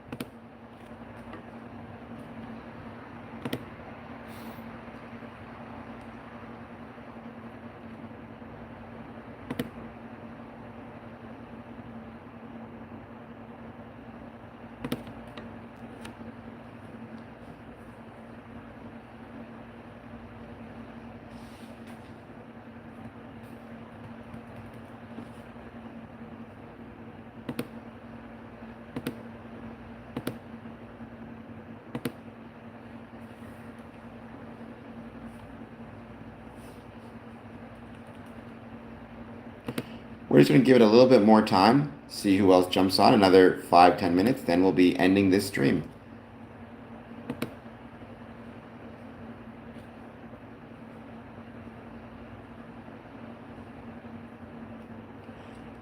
We're just going to give it a little bit more time, see who else jumps on. Another 5-10 minutes, then we'll be ending this stream.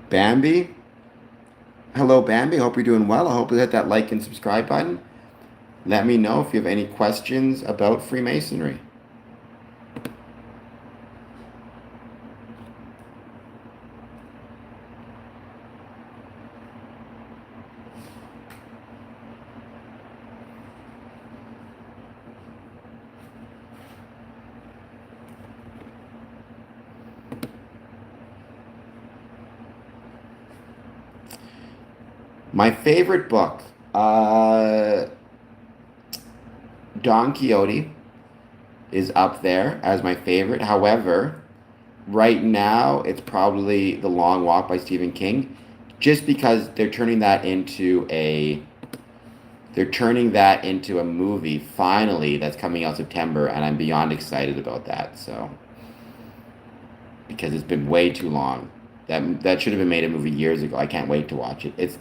Bambi. Hello, Bambi. Hope you're doing well. I hope you hit that like and subscribe button. Let me know if you have any questions about Freemasonry. My favorite book, Don Quixote, is up there as my favorite. However, right now it's probably The Long Walk by Stephen King, just because they're turning that into a movie finally that's coming out September, and I'm beyond excited about that. So because it's been way too long. That should have been made a movie years ago. I can't wait to watch it. It's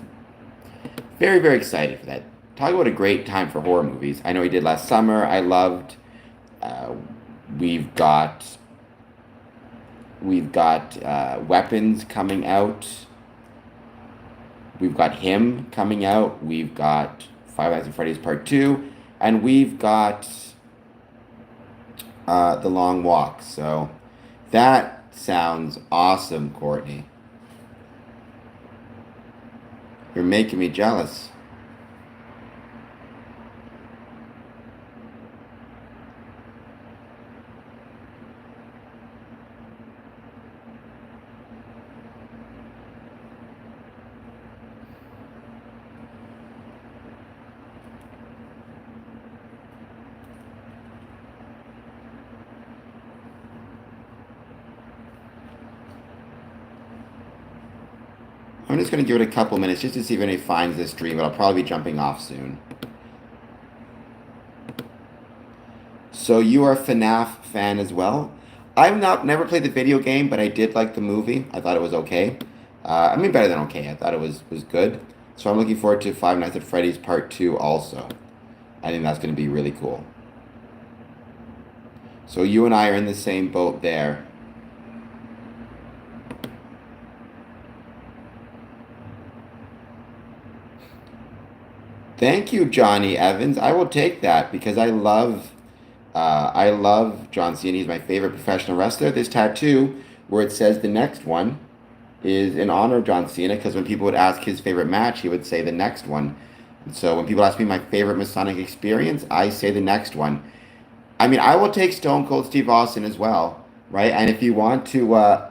very, very excited for that. Talk about a great time for horror movies. I know he did last summer. I loved. We've got Weapons coming out. We've got Him coming out. We've got Five Nights at Freddy's Part 2. And we've got The Long Walk. So that sounds awesome, Courtney. You're making me jealous. I'm just going to give it a couple minutes just to see if anybody finds this stream, but I'll probably be jumping off soon. So you are a FNAF fan as well? I've never played the video game, but I did like the movie. I thought it was okay. I mean, better than okay. I thought it was good. So I'm looking forward to Five Nights at Freddy's Part 2 also. I think that's going to be really cool. So you and I are in the same boat there. Thank you, Johnny Evans. I will take that because I love John Cena. He's my favorite professional wrestler. This tattoo, where it says the next one, is in honor of John Cena because when people would ask his favorite match, he would say the next one. And so when people ask me my favorite Masonic experience, I say the next one. I mean, I will take Stone Cold Steve Austin as well, right? And if you want to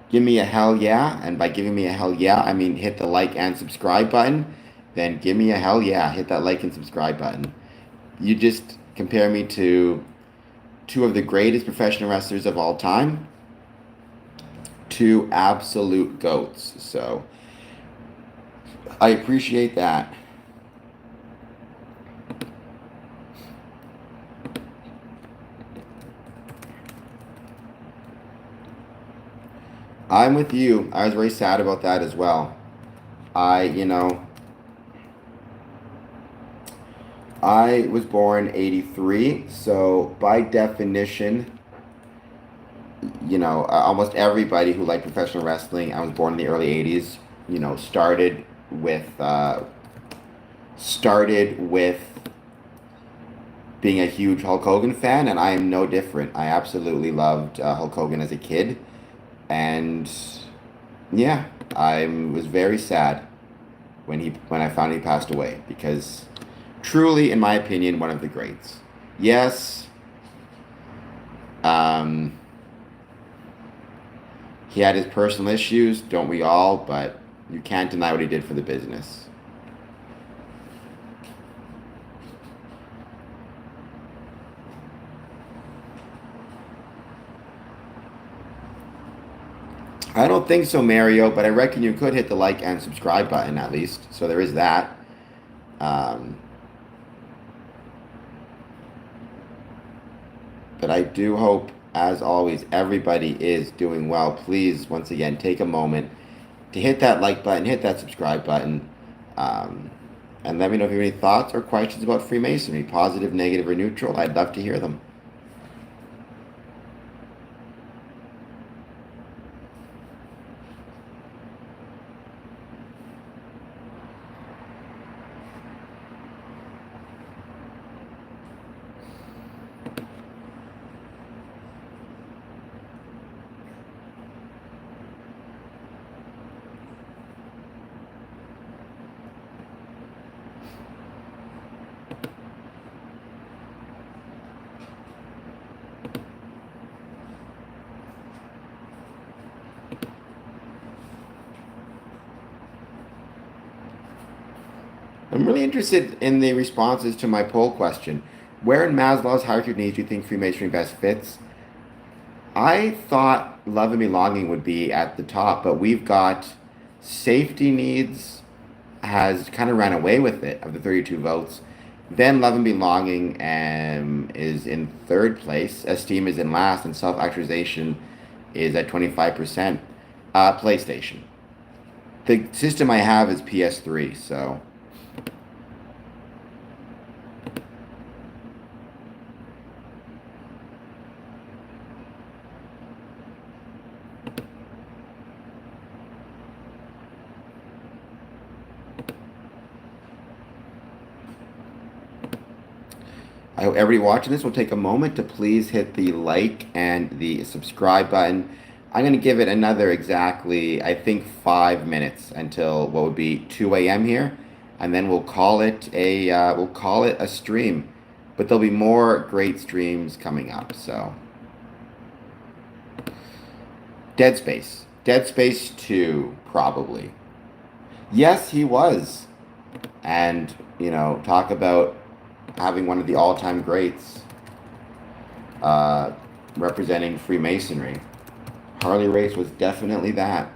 give me a hell yeah, and by giving me a hell yeah, I mean hit the like and subscribe button, then give me a hell yeah, hit that like and subscribe button. You just compare me to two of the greatest professional wrestlers of all time, two absolute goats. So I appreciate that. I'm with you. I was very sad about that as well. I, you know, I was born 83, so by definition, almost everybody who liked professional wrestling, I was born in the early 80s, with started with being a huge Hulk Hogan fan, and I am no different. I absolutely loved Hulk Hogan as a kid, and yeah, I was very sad when I found he passed away because truly, in my opinion, one of the greats. Yes, um, he had his personal issues, don't we all? But you can't deny what he did for the business. I don't think so, Mario, but I reckon you could hit the like and subscribe button at least. So there is that. Um, but I do hope, as always, everybody is doing well. Please, once again, take a moment to hit that like button, hit that subscribe button, um, and let me know if you have any thoughts or questions about Freemasonry, positive, negative, or neutral. I'd love to hear them. I'm really interested in the responses to my poll question. Where in Maslow's hierarchy of needs do you think Freemasonry best fits? I thought love and belonging would be at the top, but we've got safety needs has kind of ran away with it of the 32 votes. Then love and belonging is in third place. Esteem is in last, and self-actualization is at 25%. PlayStation. The system I have is PS3, so I hope everybody watching this will take a moment to please hit the like and the subscribe button. I'm going to give it another exactly, I think, 5 minutes until what would be 2 a.m. here, and then we'll call it a stream. But there'll be more great streams coming up. So, Dead Space 2, probably. Yes, he was, and talk about having one of the all-time greats uh, representing Freemasonry. Harley Race was definitely that.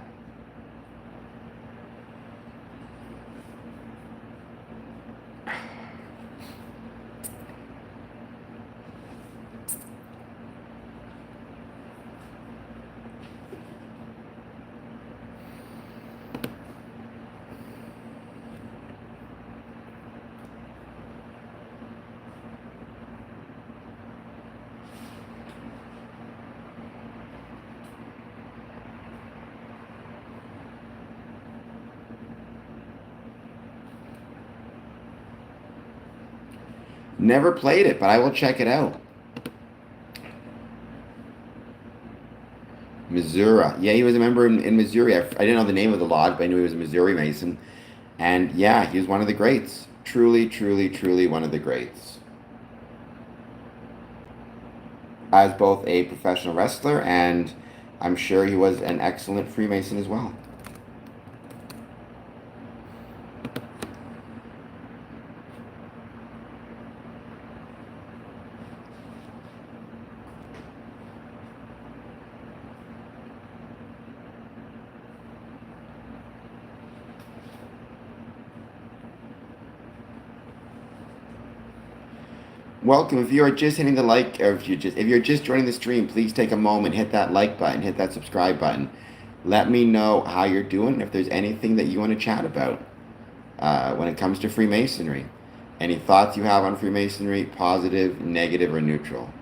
Never played it, but I will check it out. Missouri. Yeah, he was a member in Missouri. I didn't know the name of the lodge, but I knew he was a Missouri Mason. And yeah, he was one of the greats. Truly, truly, truly one of the greats. As both a professional wrestler, and I'm sure he was an excellent Freemason as well. Welcome. If you are just hitting the like, or if you're just joining the stream, please take a moment, hit that like button, hit that subscribe button. Let me know how you're doing. If there's anything that you want to chat about when it comes to Freemasonry, any thoughts you have on Freemasonry, positive, negative, or neutral.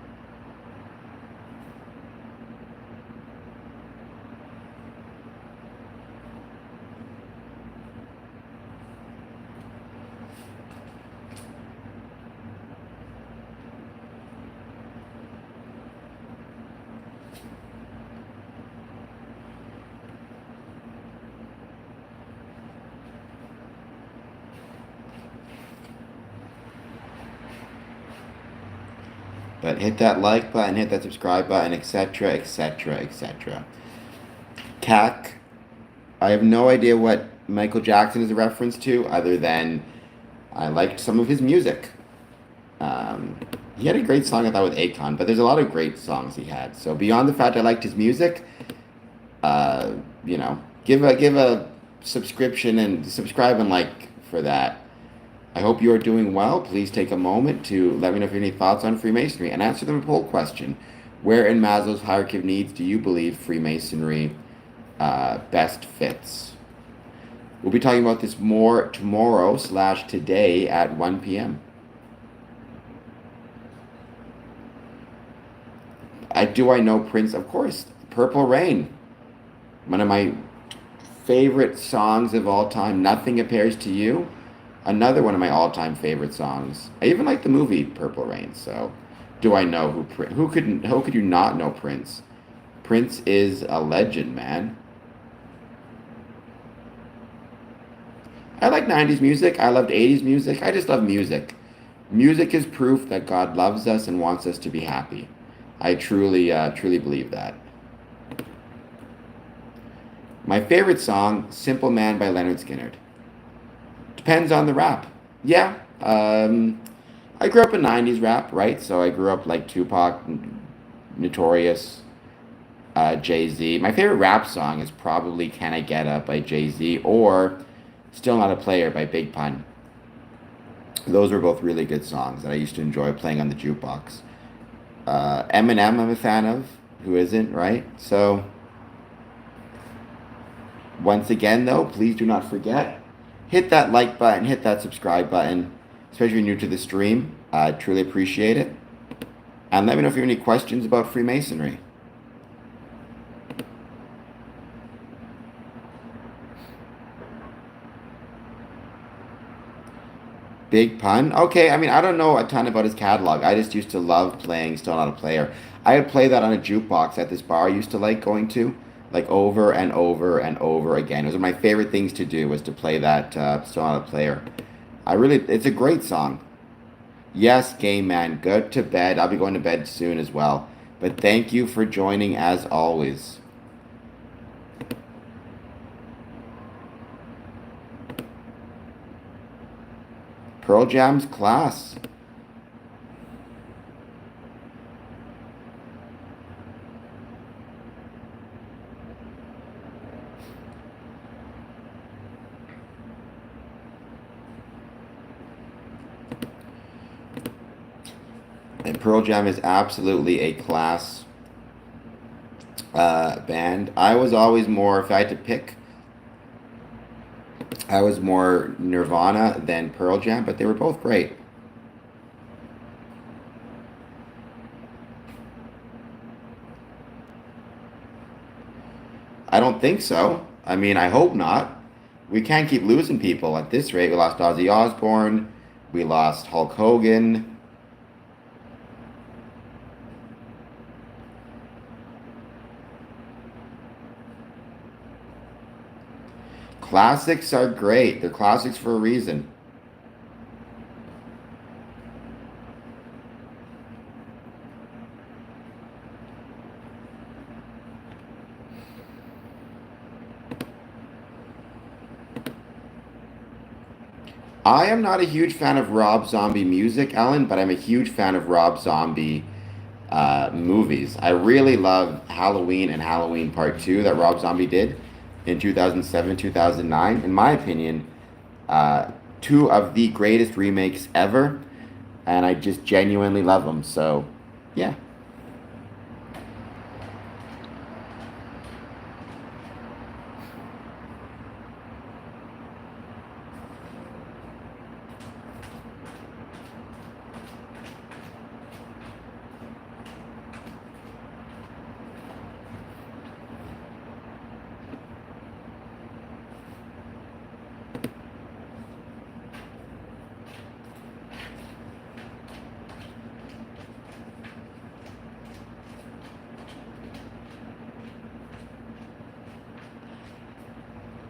But hit that like button, hit that subscribe button, etc., etc., etc. CAC. I have no idea what Michael Jackson is a reference to, other than I liked some of his music. He had a great song I thought with Akon, but there's a lot of great songs he had. So beyond the fact I liked his music, give a subscription and subscribe and like for that. I hope you are doing well. Please take a moment to let me know if you have any thoughts on Freemasonry and answer the poll question. Where in Maslow's hierarchy of needs do you believe Freemasonry best fits? We'll be talking about this more tomorrow/today at 1 p.m. Do I know Prince? Of course. Purple Rain. One of my favorite songs of all time. Nothing Compares to You. Another one of my all-time favorite songs. I even like the movie Purple Rain. So, do I know who could you not know Prince? Prince is a legend, man. I like 90s music. I loved 80s music. I just love music. Music is proof that God loves us and wants us to be happy. I truly believe that. My favorite song, Simple Man by Leonard Skinner. Depends on the rap. Yeah. I grew up in 90s rap, right? So I grew up like Tupac, Notorious, Jay-Z. My favorite rap song is probably Can I Get Up by Jay-Z or Still Not a Player by Big Pun. Those were both really good songs that I used to enjoy playing on the jukebox. Eminem I'm a fan of. Who isn't, right? So, once again, though, please do not forget, hit that like button, hit that subscribe button, especially if you're new to the stream. I truly appreciate it. And let me know if you have any questions about Freemasonry. Big Pun? Okay, I mean, I don't know a ton about his catalog. I just used to love playing Still Not a Player. I would play that on a jukebox at this bar I used to like going to, like over and over and over again. It was one of my favorite things to do was to play that Still Not a Player. It's a great song. Yes, Game Man, go to bed. I'll be going to bed soon as well. But thank you for joining as always. Pearl Jam's class. And Pearl Jam is absolutely a class band. I was always more, if I had to pick, I was more Nirvana than Pearl Jam, but they were both great. I don't think so. I mean, I hope not. We can't keep losing people at this rate. We lost Ozzy Osbourne. We lost Hulk Hogan. Classics are great. They're classics for a reason. I am not a huge fan of Rob Zombie music, Ellen, but I'm a huge fan of Rob Zombie movies. I really love Halloween and Halloween Part 2 that Rob Zombie did in 2007, 2009. In my opinion, uh, two of the greatest remakes ever, and I just genuinely love them. So, yeah.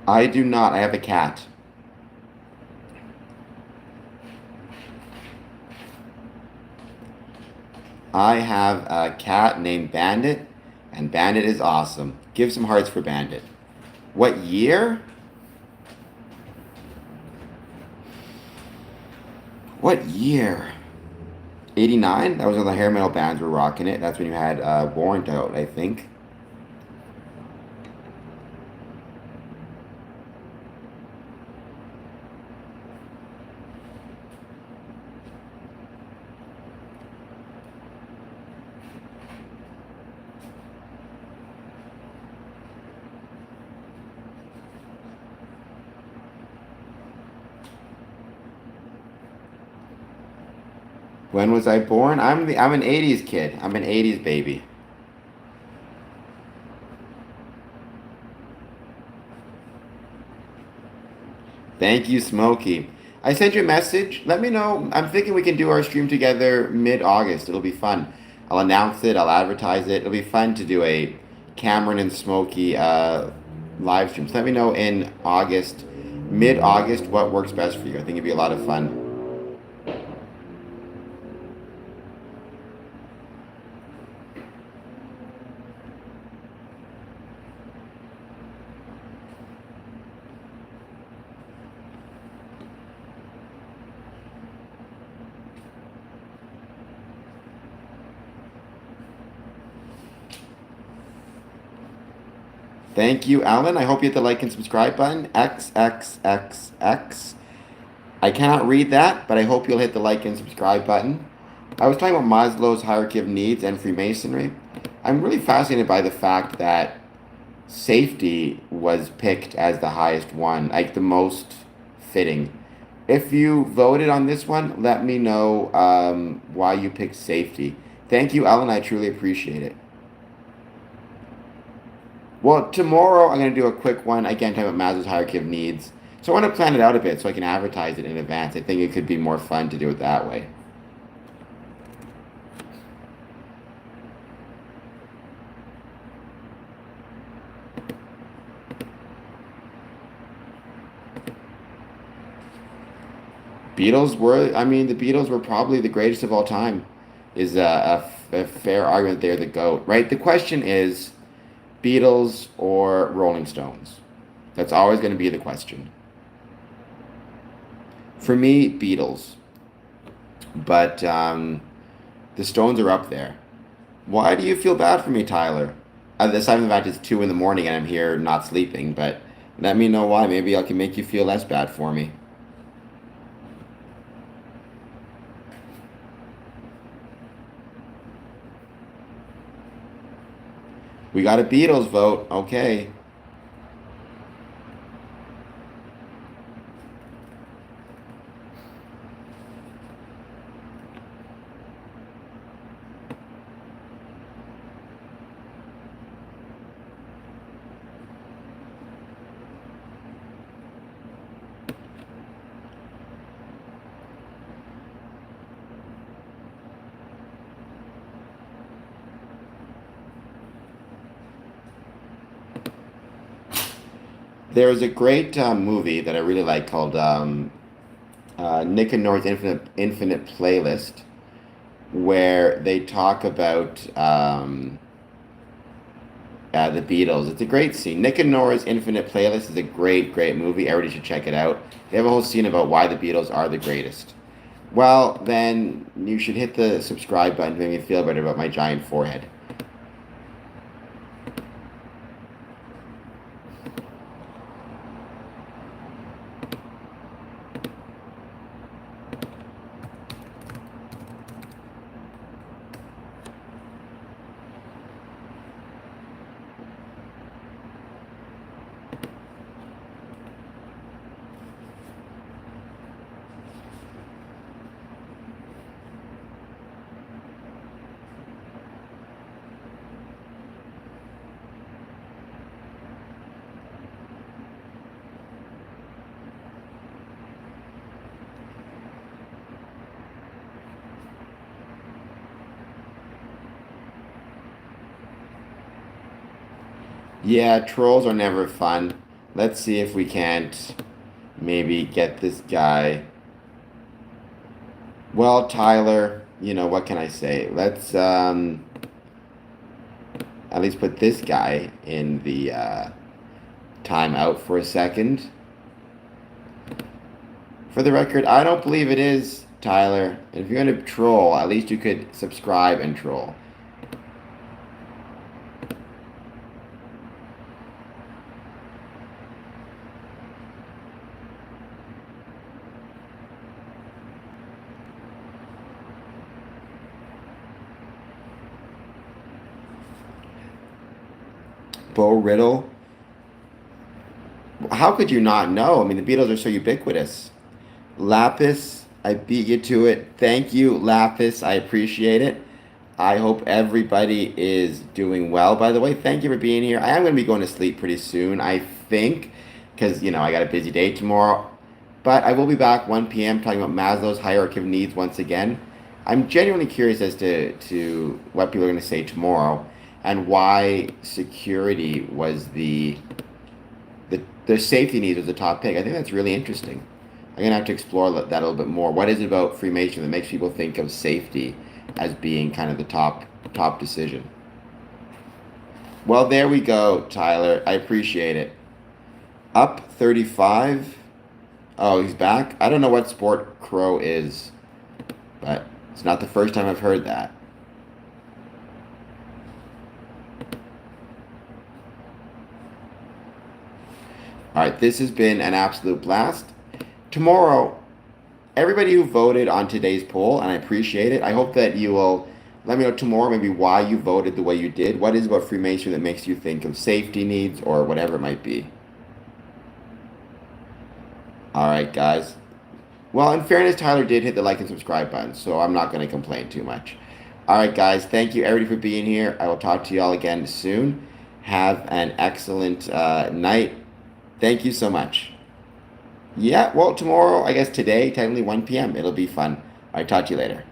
I do not. I have a cat. I have a cat named Bandit, and Bandit is awesome. Give some hearts for Bandit. What year? What year? 89? That was when the hair metal bands were rocking it. That's when you had Warrant out, I think. When was I born? I'm an 80s kid. I'm an 80s baby. Thank you, Smokey. I sent you a message. Let me know. I'm thinking we can do our stream together mid-August. It'll be fun. I'll announce it. I'll advertise it. It'll be fun to do a Cameron and Smokey live stream. So let me know in August, mid-August, what works best for you. I think it'd be a lot of fun. Thank you, Alan. I hope you hit the like and subscribe button. XXXX. I cannot read that, but I hope you'll hit the like and subscribe button. I was talking about Maslow's hierarchy of needs and Freemasonry. I'm really fascinated by the fact that safety was picked as the highest one, like the most fitting. If you voted on this one, let me know why you picked safety. Thank you, Alan. I truly appreciate it. Well, tomorrow I'm going to do a quick one, again, talking about Maslow's hierarchy of needs. So I want to plan it out a bit so I can advertise it in advance. I think it could be more fun to do it that way. The Beatles were probably the greatest of all time, is a fair argument they're the GOAT, right? The question is Beatles or Rolling Stones. That's always going to be the question. For me, Beatles. But the Stones are up there. Why do you feel bad for me, Tyler? Aside from the fact it's 2 in the morning and I'm here not sleeping, but let me know why. Maybe I can make you feel less bad for me. We got a Beatles vote. Okay. There's a great movie that I really like called Nick and Nora's Infinite Playlist, where they talk about the Beatles. It's a great scene. Nick and Nora's Infinite Playlist is a great, great movie. Everybody should check it out. They have a whole scene about why the Beatles are the greatest. Well, then you should hit the subscribe button to make me feel better about my giant forehead. Yeah, trolls are never fun. Let's see if we can't maybe get this guy. Well, Tyler, what can I say? Let's at least put this guy in the timeout for a second. For the record, I don't believe it is, Tyler. And if you're going to troll, at least you could subscribe and troll. Bo Riddle. How could you not know? I mean, the Beatles are so ubiquitous. Lapis, I beat you to it. Thank you, Lapis. I appreciate it. I hope everybody is doing well. By the way, thank you for being here. I am going to be going to sleep pretty soon, I think, because, I got a busy day tomorrow. But I will be back 1 p.m. talking about Maslow's hierarchy of needs once again. I'm genuinely curious as to what people are going to say tomorrow and why security was the safety needs was the top pick. I think that's really interesting. I'm going to have to explore that a little bit more. What is it about Freemasonry that makes people think of safety as being kind of the top decision? Well, there we go, Tyler. I appreciate it. Up 35. Oh, he's back? I don't know what sport crow is, but it's not the first time I've heard that. All right, this has been an absolute blast. Tomorrow, everybody who voted on today's poll, and I appreciate it, I hope that you will let me know tomorrow maybe why you voted the way you did. What is about Freemasonry that makes you think of safety needs or whatever it might be? All right, guys. Well, in fairness, Tyler did hit the like and subscribe button, so I'm not going to complain too much. All right, guys. Thank you, everybody, for being here. I will talk to you all again soon. Have an excellent night. Thank you so much. Yeah, well, tomorrow, I guess today, technically 1 p.m. It'll be fun. All right, talk to you later.